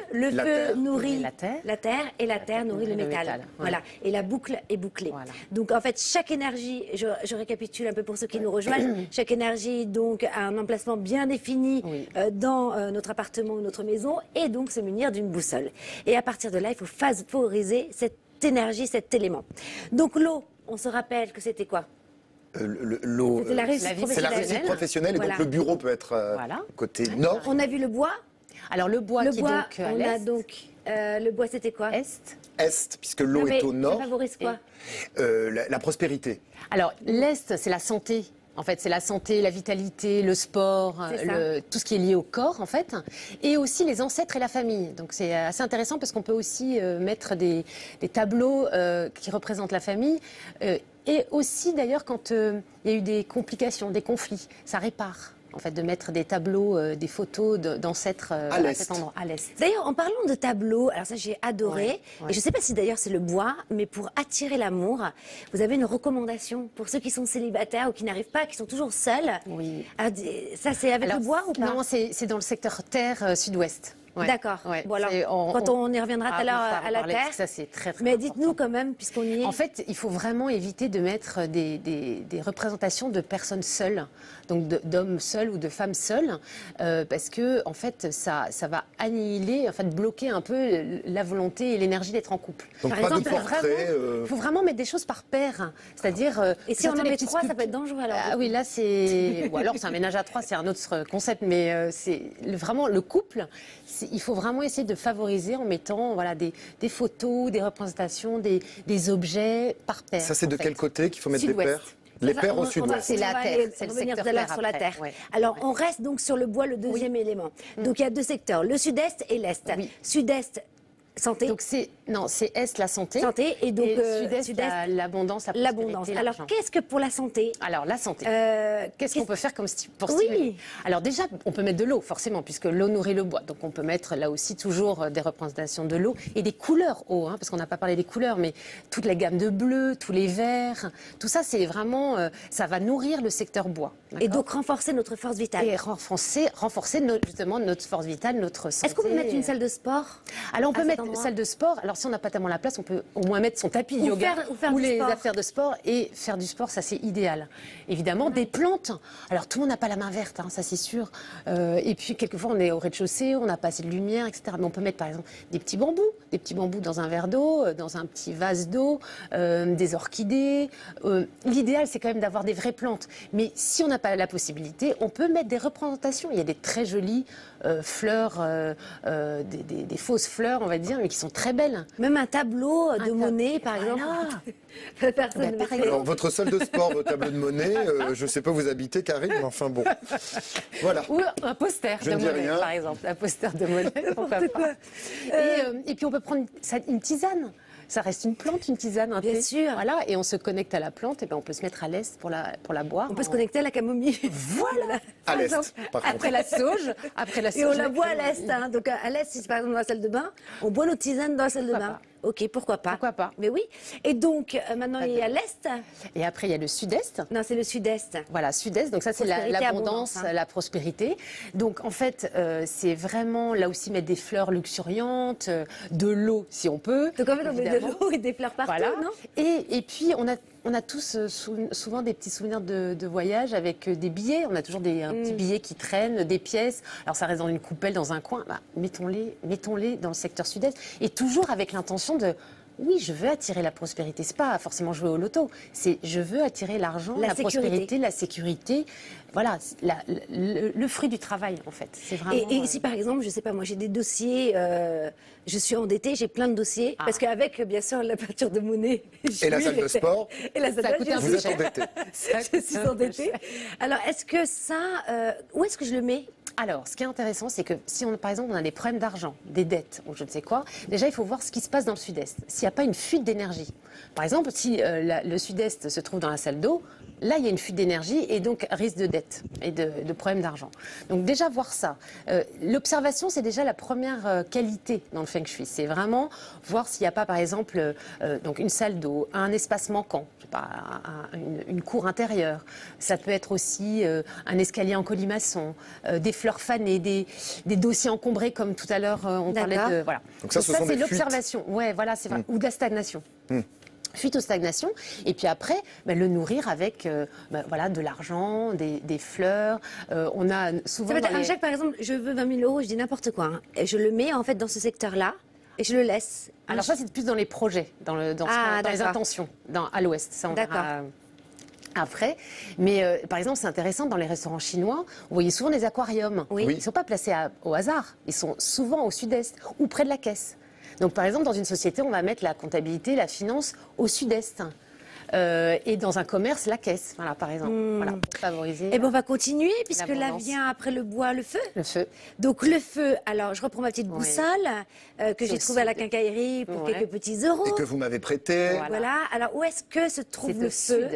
nourrit la terre et la terre nourrit le métal. Voilà. Et la boucle est bouclée. Voilà. Donc en fait, chaque énergie, je récapitule un peu pour ceux qui nous rejoignent, chaque énergie donc a un emplacement bien défini dans notre appartement ou notre maison et donc se munir d'une boussole. Et à partir de là, il faut favoriser cette énergie, cet élément. Donc l'eau, on se rappelle que c'était quoi? L'eau, c'est la réussite professionnelle. Et donc le bureau peut être côté nord. On a vu le bois. Alors le bois qui est donc à l'est. Le bois, c'était quoi? Est, puisque l'eau est au nord. Ça favorise quoi? La prospérité. Alors l'est, c'est la santé. En fait, c'est la santé, la vitalité, le sport, tout ce qui est lié au corps, en fait. Et aussi les ancêtres et la famille. Donc, c'est assez intéressant parce qu'on peut aussi mettre des tableaux qui représentent la famille. Et aussi, d'ailleurs, quand il y a eu des complications, des conflits, ça répare. En fait, de mettre des tableaux, des photos d'ancêtres à cet endroit, à l'est. D'ailleurs, en parlant de tableaux, alors ça j'ai adoré, et je ne sais pas si d'ailleurs c'est le bois, mais pour attirer l'amour, vous avez une recommandation pour ceux qui sont célibataires ou qui n'arrivent pas, qui sont toujours seuls. Oui. Alors, ça c'est avec le bois ou pas? Non, c'est dans le secteur terre sud-ouest. D'accord. Bon, alors, quand on y reviendra tout à l'heure à la terre. Ça, c'est très mais dites-nous quand même, puisqu'on y est. En fait, il faut vraiment éviter de mettre des représentations de personnes seules, donc d'hommes seuls ou de femmes seules, parce que en fait, ça va annihiler, en fait, bloquer un peu la volonté et l'énergie d'être en couple. Donc par exemple, il faut vraiment mettre des choses par paire, c'est-à-dire. Et si on en met 3, ça peut être dangereux alors. Ah oui, là c'est. Ou alors c'est un ménage à 3, c'est un autre concept, mais c'est vraiment le couple. Il faut vraiment essayer de favoriser en mettant des photos, des représentations, des objets par paire. Ça, c'est de quel côté qu'il faut mettre des paires? Les paires au sud-ouest. C'est la terre, c'est le secteur terre sur la terre. Alors, on reste donc sur le bois, le deuxième élément. Donc, il y a deux secteurs, le sud-est et l'est. Sud-est, santé. Donc c'est est la santé. Santé et donc sud-est l'abondance, la prospérité. Alors qu'est-ce que pour la santé? Alors la santé. Qu'est-ce qu'on peut faire comme pour stimuler? Alors déjà on peut mettre de l'eau forcément puisque l'eau nourrit le bois. Donc on peut mettre là aussi toujours des représentations de l'eau et des couleurs eau parce qu'on n'a pas parlé des couleurs mais toute la gamme de bleu, tous les verts, tout ça c'est vraiment ça va nourrir le secteur bois. Et donc renforcer notre force vitale. Et renforcer justement notre force vitale, notre santé. Est-ce qu'on peut mettre une salle de sport? Alors on peut mettre une salle de sport. Alors si on n'a pas tellement la place, on peut au moins mettre son tapis de yoga ou les affaires de sport et faire du sport, ça c'est idéal. Évidemment, des plantes. Alors tout le monde n'a pas la main verte, ça c'est sûr. Et puis quelquefois on est au rez-de-chaussée, on n'a pas assez de lumière, etc. Mais on peut mettre par exemple des petits bambous dans un verre d'eau, dans un petit vase d'eau, des orchidées. L'idéal c'est quand même d'avoir des vraies plantes. Mais si on n'a pas la possibilité, on peut mettre des représentations. Il y a des très jolies fleurs, des fausses fleurs, on va dire, mais qui sont très belles. Même un tableau de Monet, par exemple. Alors, votre salle de sport, votre tableau de Monet, je ne sais pas où vous habitez, Karine, mais enfin bon. Voilà. Ou un poster de Monet, par exemple. Un poster de Monet, pourquoi pas. Et puis on peut prendre une tisane. Ça reste une plante, une tisane, un thé. Bien sûr. Voilà, et on se connecte à la plante, et ben on peut se mettre à l'est pour la boire. On peut se connecter à la camomille. Voilà. À l'est, par contre. Après la sauge. Et on la boit à l'est. Donc à l'est, si c'est par exemple dans la salle de bain, on boit nos tisanes dans la salle de bain. Ok, pourquoi pas. Pourquoi pas. Mais oui. Et donc, maintenant, il y a l'Est. Et après, il y a le Sud-Est. Non, c'est le Sud-Est. Voilà, Sud-Est. Donc ça, c'est l'abondance, la prospérité. Donc, en fait, c'est vraiment, là aussi, mettre des fleurs luxuriantes, de l'eau, si on peut. Donc, en fait, on met de l'eau et des fleurs partout, non? Et puis, on a on a tous souvent des petits souvenirs de voyage avec des billets. On a toujours un petit billet qui traîne, des pièces. Alors ça reste dans une coupelle, dans un coin. Bah, mettons-les dans le secteur sud-est. Et toujours avec l'intention de... Oui, je veux attirer la prospérité. C'est pas forcément jouer au loto. C'est je veux attirer l'argent, la prospérité, la sécurité. Voilà, le fruit du travail, en fait. C'est vraiment. Et si par exemple, je sais pas, moi j'ai des dossiers, je suis endettée, j'ai plein de dossiers, parce qu'avec bien sûr la peinture de monnaie et la salle de sport, et la salle de sport, vous êtes endetté. Je suis endettée. Alors est-ce que ça, où est-ce que je le mais? Alors, ce qui est intéressant, c'est que si, par exemple, on a des problèmes d'argent, des dettes ou je ne sais quoi, déjà, il faut voir ce qui se passe dans le sud-est. S'il n'y a pas une fuite d'énergie. Par exemple, si le sud-est se trouve dans la salle d'eau, là, il y a une fuite d'énergie et donc risque de dette et de problèmes d'argent. Donc déjà, voir ça. L'observation, c'est déjà la première qualité dans le feng shui. C'est vraiment voir s'il n'y a pas, par exemple, donc une salle d'eau, un espace manquant, je sais pas, une cour intérieure. Ça peut être aussi un escalier en colimaçon, des fleurs fanées, des dossiers encombrés, comme tout à l'heure, on parlait de... Voilà. Donc ça, ce sont c'est des l'observation. Ouais, voilà, c'est vrai. Ou de la stagnation. Fuite aux stagnations, et puis après, le nourrir avec voilà, de l'argent, des fleurs. On a souvent. Ça peut être un chèque, par exemple, je veux 20 000 €, je dis n'importe quoi. Hein, et je le mets en fait dans ce secteur-là et je le laisse. Alors ça, c'est plus dans les projets, dans les intentions, à l'ouest. Ça, on verra après. Mais par exemple, c'est intéressant, dans les restaurants chinois, vous voyez souvent des aquariums. Oui. Ils ne sont pas placés au hasard. Ils sont souvent au sud-est ou près de la caisse. Donc, par exemple, dans une société, on va mettre la comptabilité, la finance au sud-est. Et dans un commerce, la caisse, voilà, par exemple. Voilà, pour favoriser. Et on va continuer, puisque là vient après le bois, le feu. Le feu. Donc le feu, alors je reprends ma petite boussole que j'ai trouvée à la quincaillerie pour quelques petits euros. Et que vous m'avez prêté. Voilà. Alors où est-ce que se trouve le feu?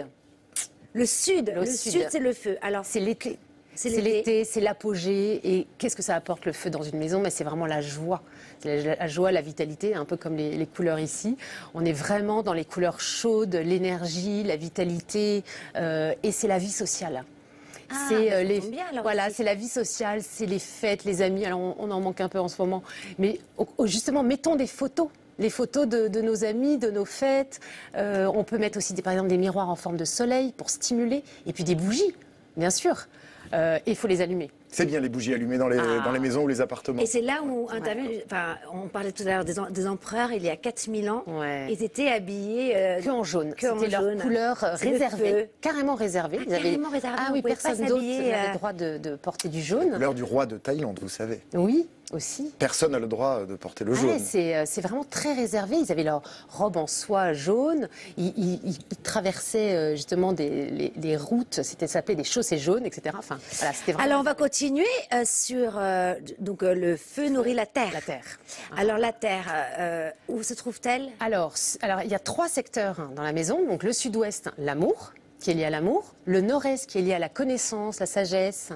Le sud. Le sud, c'est le feu. Alors c'est l'été. C'est l'été, c'est l'apogée. Et qu'est-ce que ça apporte le feu dans une maison? Mais c'est vraiment la joie. La joie, la vitalité, un peu comme les couleurs ici. On est vraiment dans les couleurs chaudes, l'énergie, la vitalité, et c'est la vie sociale. C'est c'est la vie sociale, c'est les fêtes, les amis. Alors on en manque un peu en ce moment, mais justement, mettons des photos. Les photos de nos amis, de nos fêtes. On peut mettre aussi, par exemple, des miroirs en forme de soleil pour stimuler, et puis des bougies, bien sûr. Il faut les allumer. C'est bien les bougies allumées dans les maisons ou les appartements. Et c'est là où intervient. Enfin, on parlait tout à l'heure des empereurs, il y a 4000 ans. Ils étaient habillés que en jaune. C'était leur couleur réservée, carrément réservée. Carrément réservée. Ah oui, personne d'autre n'avait le droit de porter du jaune. La couleur du roi de Thaïlande, vous savez. Oui. Aussi. Personne n'a le droit de porter le jaune. C'est vraiment très réservé. Ils avaient leur robe en soie jaune. Ils traversaient justement des routes. Ça s'appelait des chaussées jaunes, etc. Enfin, voilà, vraiment... Alors on va continuer sur donc le feu nourrit la terre. La terre. Alors la terre, où se trouve-t-elle? Alors il y a 3 secteurs dans la maison. Donc le sud-ouest, l'amour, qui est lié à l'amour, le nord-est qui est lié à la connaissance, la sagesse,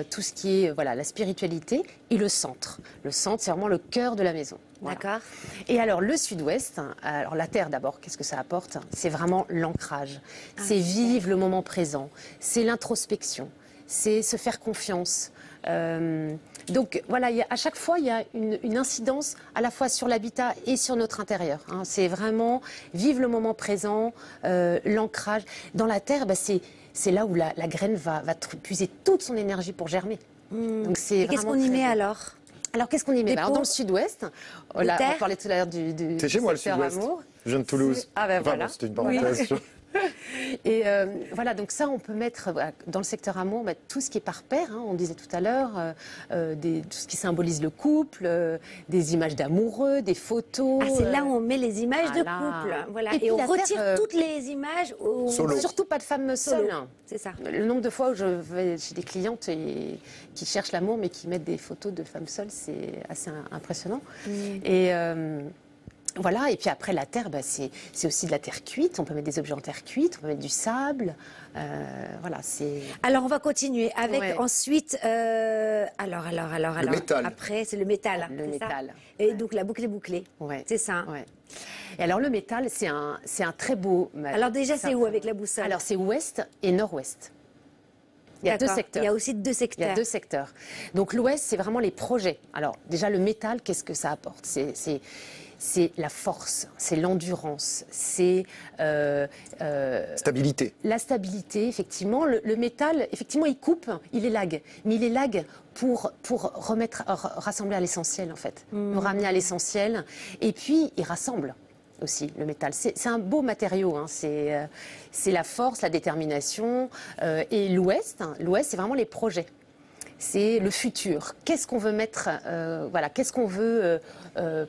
tout ce qui est la spiritualité, et le centre. Le centre, c'est vraiment le cœur de la maison. Voilà. D'accord. Et alors le sud-ouest, alors la terre d'abord, qu'est-ce que ça apporte? C'est vraiment l'ancrage, c'est vivre le moment présent, c'est l'introspection, c'est se faire confiance. Donc voilà, à chaque fois, il y a une incidence à la fois sur l'habitat et sur notre intérieur. Hein. C'est vraiment vivre le moment présent, l'ancrage. Dans la terre, c'est là où la graine va puiser toute son énergie pour germer. Donc et qu'est-ce qu'on y met alors? Alors qu'est-ce qu'on y met? Alors, dans le sud-ouest, on parlait tout à l'heure du c'est chez moi le sud-ouest. Je viens de Toulouse. Ah ben voilà. C'était une parenthèse. Oui. Et voilà, donc ça, on peut mettre dans le secteur amour tout ce qui est par paire. Hein, on disait tout à l'heure, tout ce qui symbolise le couple, des images d'amoureux, des photos. Ah, c'est là où on met les images de couple. Voilà. Et on retire toutes les images. Solo. Surtout pas de femmes seules. C'est ça. Le nombre de fois où je vais chez des clientes qui cherchent l'amour, mais qui mettent des photos de femmes seules, c'est assez impressionnant. Et voilà, et puis après la terre, c'est aussi de la terre cuite. On peut mettre des objets en terre cuite, on peut mettre du sable. Voilà, c'est. Alors on va continuer avec ensuite. Alors. Le métal. Après, c'est le métal. Le métal. Ça. Et donc la boucle est bouclée. Ouais. C'est ça. Ouais. Et alors le métal, c'est un très beau. Alors déjà, c'est où avec la boussole? Alors c'est ouest et nord-ouest. Il y a deux D'accord. secteurs. Il y a aussi 2 Il y secteurs. a 2 secteurs. Donc l'Ouest, c'est vraiment les projets. Alors déjà, le métal, qu'est-ce que ça apporte? C'est la force, c'est l'endurance, c'est Stabilité. la stabilité, effectivement. Le métal, effectivement, il coupe, il élague. Mais il élague pour rassembler à l'essentiel, en fait. Nous ramener à l'essentiel. Et puis, il rassemble aussi, le métal. C'est un beau matériau, hein. C'est la force, la détermination. Et l'Ouest, c'est vraiment les projets. C'est le futur. Qu'est-ce qu'on veut mettre, voilà, qu'est-ce qu'on veut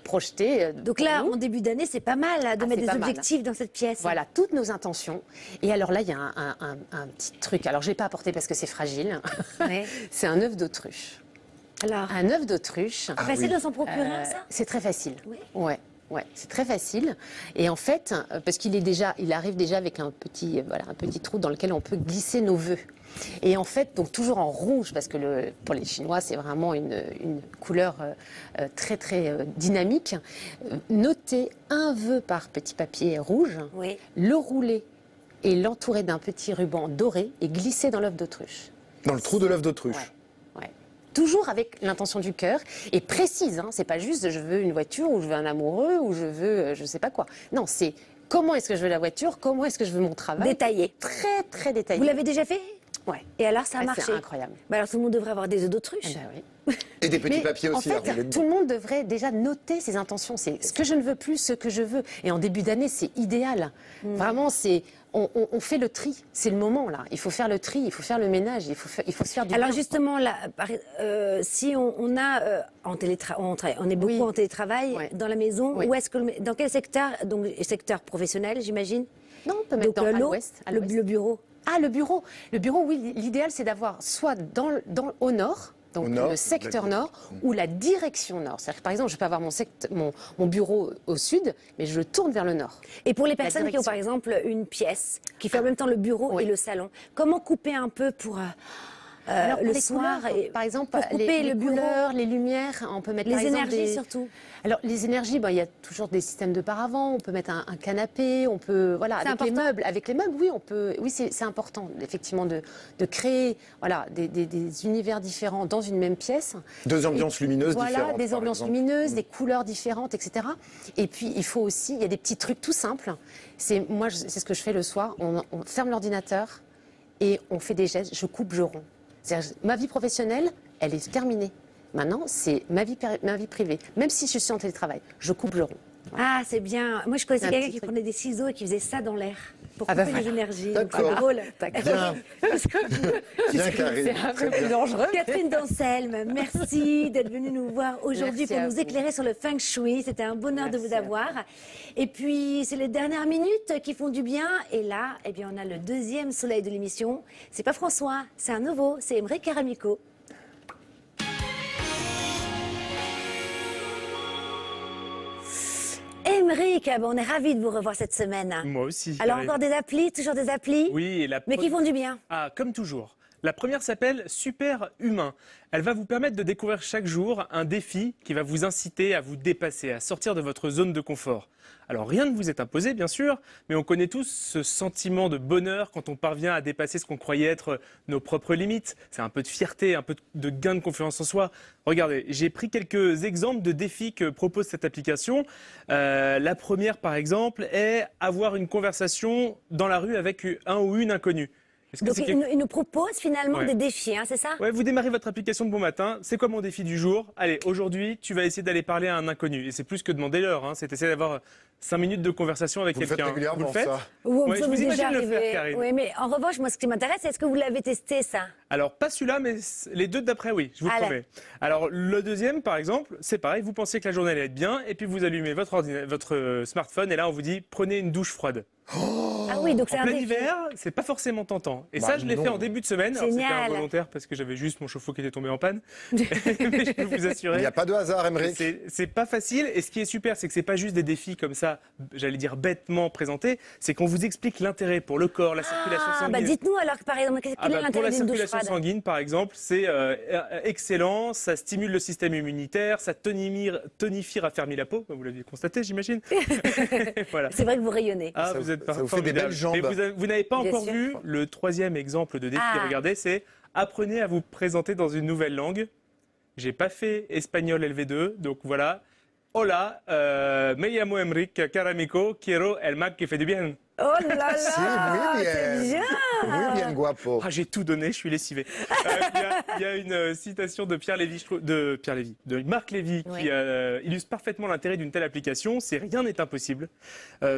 projeter. Donc là, en début d'année, c'est pas mal de mettre c'est des pas mal. objectifs dans cette pièce. Voilà, toutes nos intentions. Et alors là, il y a un petit truc. Alors, je n'ai pas apporté parce que c'est fragile. Ouais. C'est un œuf d'autruche. Alors, Un œuf d'autruche. facile de s'en procurer un, ça? C'est très facile. Oui. Ouais, c'est très facile. Et en fait, parce qu'il arrive déjà avec un petit trou dans lequel on peut glisser nos vœux. Et en fait, donc toujours en rouge, parce que pour les Chinois, c'est vraiment une couleur très très dynamique. Notez un vœu par petit papier rouge, Oui. le rouler et l'entourer d'un petit ruban doré et glisser dans l'œuf d'autruche. Dans le trou de l'œuf d'autruche. Ouais. Toujours avec l'intention du cœur et précise. Hein, c'est pas juste je veux une voiture ou je veux un amoureux ou je veux je sais pas quoi. Non, c'est comment est-ce que je veux la voiture, comment est-ce que je veux mon travail. Détaillé. Très très détaillé. Vous l'avez déjà fait? Ouais. Et alors, ça a Ouais, marché? c'est incroyable. Bah alors, tout le monde devrait avoir des œufs d'autruche. Eh ben oui. Et des petits Mais papiers aussi à en rouler fait, dedans. tout le monde devrait déjà noter ses intentions. C'est ce que je ne veux plus, ce que je veux. Et en début d'année, c'est idéal. Vraiment, on fait le tri. C'est le moment là. Il faut faire le tri, il faut faire le ménage, il faut se faire du Alors bien. justement, là, si on a on est beaucoup Oui. en télétravail Ouais. dans la maison, Oui. où est-ce que dans quel secteur? Donc secteur professionnel, j'imagine. Non, on peut mettre Donc à l'eau, l'ouest. le bureau. Ah, le bureau. Le bureau, oui, l'idéal, c'est d'avoir soit au nord, donc Au nord, le secteur la- nord, ou la direction nord. C'est-à-dire que, par exemple, je peux avoir mon bureau au sud, mais je le tourne vers le nord. Et pour les personnes qui ont direction. par exemple une pièce qui fait en même temps le bureau Oui. et le salon, comment couper un peu pour Alors, le les soir couleurs, et par exemple, pour couper les le bureau, couleurs, les lumières, on peut mettre les par exemple, énergies surtout. Alors les énergies, il y a toujours des systèmes de paravent. On peut mettre un canapé, on peut C'est avec important. les meubles. Avec les meubles, oui, on peut. Oui, c'est important effectivement de créer des univers différents dans une même pièce. 2 ambiances lumineuses Voilà, différentes. des par ambiances exemple. lumineuses, des couleurs différentes, etc. Et puis, il faut aussi, il y a des petits trucs tout simples. C'est ce que je fais le soir. On ferme l'ordinateur et on fait des gestes. Je coupe, je romps. C'est-à-dire, ma vie professionnelle, elle est terminée. Maintenant, c'est ma vie privée. Même si je suis en télétravail, je coupe, je romps. Ah, c'est bien. Moi, je connaissais Un quelqu'un petit qui truc. prenait des ciseaux et qui faisait ça dans l'air pour Ah couper bah les voilà. énergies. D'accord. C'est drôle. Bien, bien Karine. C'est un Très peu plus bien. dangereux. Catherine Danselme, merci d'être venue nous voir aujourd'hui Merci pour à nous vous. éclairer sur le feng shui. C'était un bonheur de Merci vous à avoir. Et puis, c'est les dernières minutes qui font du bien. Et là, eh bien, on a le deuxième soleil de l'émission. C'est pas François, c'est un nouveau, c'est Emeric Karamico. Emeric, on est ravis de vous revoir cette semaine. Moi aussi. Alors, Karine. encore des applis, toujours des applis, Oui, et la mais qui font du bien. Ah, comme toujours. La première s'appelle Super Humain. Elle va vous permettre de découvrir chaque jour un défi qui va vous inciter à vous dépasser, à sortir de votre zone de confort. Alors rien ne vous est imposé, bien sûr, mais on connaît tous ce sentiment de bonheur quand on parvient à dépasser ce qu'on croyait être nos propres limites. C'est un peu de fierté, un peu de gain de confiance en soi. Regardez, j'ai pris quelques exemples de défis que propose cette application. La première, par exemple, est avoir une conversation dans la rue avec un ou une inconnue. Est-ce que Donc, c'est il nous propose finalement Ouais. des défis, hein, c'est ça? Ouais, vous démarrez votre application de bon matin. C'est quoi mon défi du jour? Allez, aujourd'hui, tu vas essayer d'aller parler à un inconnu. Et c'est plus que demander l'heure. Hein. C'est essayer d'avoir 5 minutes de conversation avec Vous le faites quelqu'un. régulièrement, Vous le faites? ça. Ou Ouais, je vous imagine le faire, Karine. Oui, mais en revanche, moi, ce qui m'intéresse, c'est est-ce que vous l'avez testé, ça? Alors, pas celui-là, mais les deux d'après, oui, je vous Allez. promets. Alors, le deuxième, par exemple, c'est pareil. Vous pensez que la journée allait être bien, et puis vous allumez votre smartphone, et là, on vous dit, prenez une douche froide. Ah oui, donc c'est En un plein défi. hiver, c'est pas forcément tentant. Et Bah ça, je l'ai non. fait en début de semaine. Alors, c'était Génial. involontaire parce que j'avais juste mon chauffe-eau qui était tombé en panne. Mais je peux vous Il assurer. n'y a pas de hasard, Emeric. C'est pas facile. Et ce qui est super, c'est que c'est pas juste des défis comme ça, j'allais dire bêtement présentés. C'est qu'on vous explique l'intérêt pour le corps, la circulation Ah, sanguine. bah dites-nous alors, par exemple, quel Ah est bah, pour l'intérêt la d'une douche circulation froide? sanguine, par exemple, c'est excellent. Ça stimule le système immunitaire, ça tonifie, raffermit la peau. Vous l'aviez constaté, j'imagine. Voilà. C'est vrai que vous rayonnez. Ah, Ça vous êtes ça vous fait des formidable. formidable. jambe. Mais vous n'avez pas Bien encore sûr. vu le troisième exemple de défi. Ah. Regardez, c'est apprenez à vous présenter dans une nouvelle langue. J'ai pas fait espagnol LV2, donc voilà. Hola, me llamo Enrique Caramico, quiero el Mac que fait du bien. Oh là là, Si, muy c'est bien. bien. Muy bien guapo. Ah, j'ai tout donné, je suis lessivé. Il y a une citation de de Marc Lévy, Ouais. qui illustre parfaitement l'intérêt d'une telle application. C'est rien n'est impossible.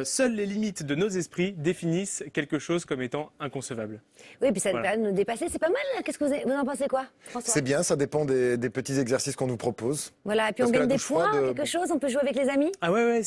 Seules les limites de nos esprits définissent quelque chose comme étant inconcevable. Oui, puis ça nous Voilà. permet de nous dépasser. C'est pas mal. Qu'est-ce que vous en pensez quoi, François? C'est bien, ça dépend des petits exercices qu'on nous propose. Voilà, et puis Parce on que gagne la des douche froide, points, quelque chose. On peut jouer avec les amis. Ah ouais,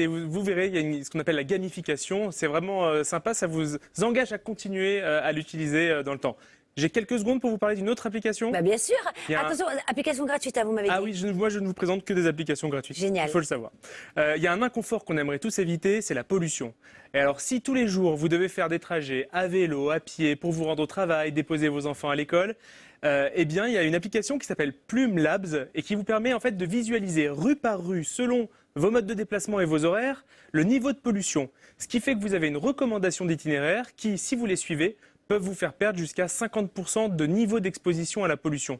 vous verrez, il y a ce qu'on appelle la gamification. C'est vraiment sympa, ça vous engage à continuer à l'utiliser dans le temps. J'ai quelques secondes pour vous parler d'une autre application. Bah bien sûr. Il y a un- Attention, application gratuite, vous m'avez dit. Ah oui, moi je ne vous présente que des applications gratuites. Génial. Il faut le savoir. Il y a un inconfort qu'on aimerait tous éviter, c'est la pollution. Et alors si tous les jours vous devez faire des trajets à vélo, à pied, pour vous rendre au travail, déposer vos enfants à l'école, eh bien il y a une application qui s'appelle Plume Labs et qui vous permet en fait de visualiser rue par rue, selon vos modes de déplacement et vos horaires, le niveau de pollution. Ce qui fait que vous avez une recommandation d'itinéraire qui, si vous les suivez, peuvent vous faire perdre jusqu'à 50% de niveau d'exposition à la pollution.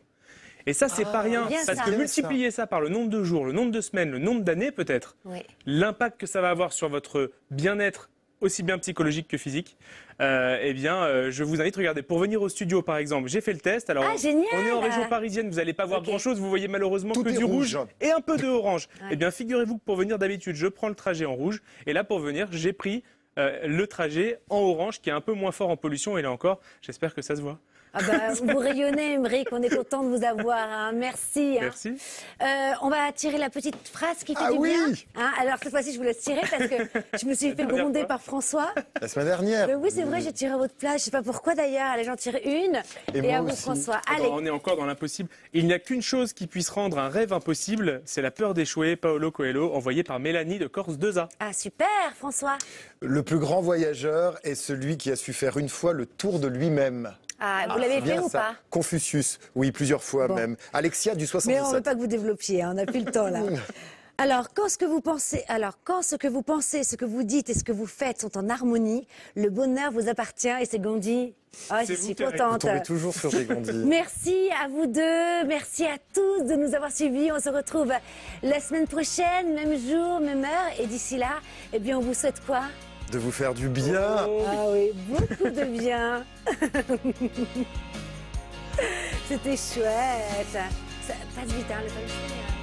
Et ça, c'est pas rien, bien parce ça. que Bien multiplier ça par le nombre de jours, le nombre de semaines, le nombre d'années peut-être, Oui. l'impact que ça va avoir sur votre bien-être, aussi bien psychologique que physique, je vous invite, regardez, pour venir au studio par exemple, j'ai fait le test. Alors, Ah, génial. on est en région parisienne, vous n'allez pas voir Ok. grand-chose, vous voyez malheureusement Tout que est du rouge. rouge et un peu de orange. Ouais. Eh bien, figurez-vous que pour venir d'habitude, je prends le trajet en rouge, et là, pour venir, j'ai pris le trajet en orange, qui est un peu moins fort en pollution, et là encore, j'espère que ça se voit. Ah bah, vous rayonnez, Émeric. On est content de vous avoir. Hein. Merci. Hein. Merci. On va tirer la petite phrase qui fait Ah du oui. bien. Hein, alors cette fois-ci, je vous laisse tirer parce que je me suis fait dernière gronder fois. par François. La semaine dernière. Mais oui, c'est vrai, j'ai tiré à votre place. Je sais pas pourquoi d'ailleurs. Allez, j'en tire une. Et à moi vous, aussi. François. Ah bah, Allez. on est encore dans l'impossible. Il n'y a qu'une chose qui puisse rendre un rêve impossible, c'est la peur d'échouer. Paolo Coelho, envoyé par Mélanie de Corse 2A. Ah super, François. Le plus grand voyageur est celui qui a su faire une fois le tour de lui-même. Ah, vous l'avez fait Bien ou ça. pas? Confucius, oui, plusieurs fois Bon. même. Alexia du Mais on ne veut 77. pas que vous développiez, hein, on n'a plus le temps là. Alors, quand ce que vous pensez, ce que vous dites et ce que vous faites sont en harmonie, le bonheur vous appartient et c'est Gandhi. Ah, je C'est vous suis qui avez- Vous contente. tombez toujours sur des Gandhi. Merci à vous deux, merci à tous de nous avoir suivis. On se retrouve la semaine prochaine, même jour, même heure. Et d'ici là, eh bien, on vous souhaite quoi? De vous faire du bien. Ah oui, beaucoup de bien. C'était chouette. Ça passe vite, hein, le temps de finir.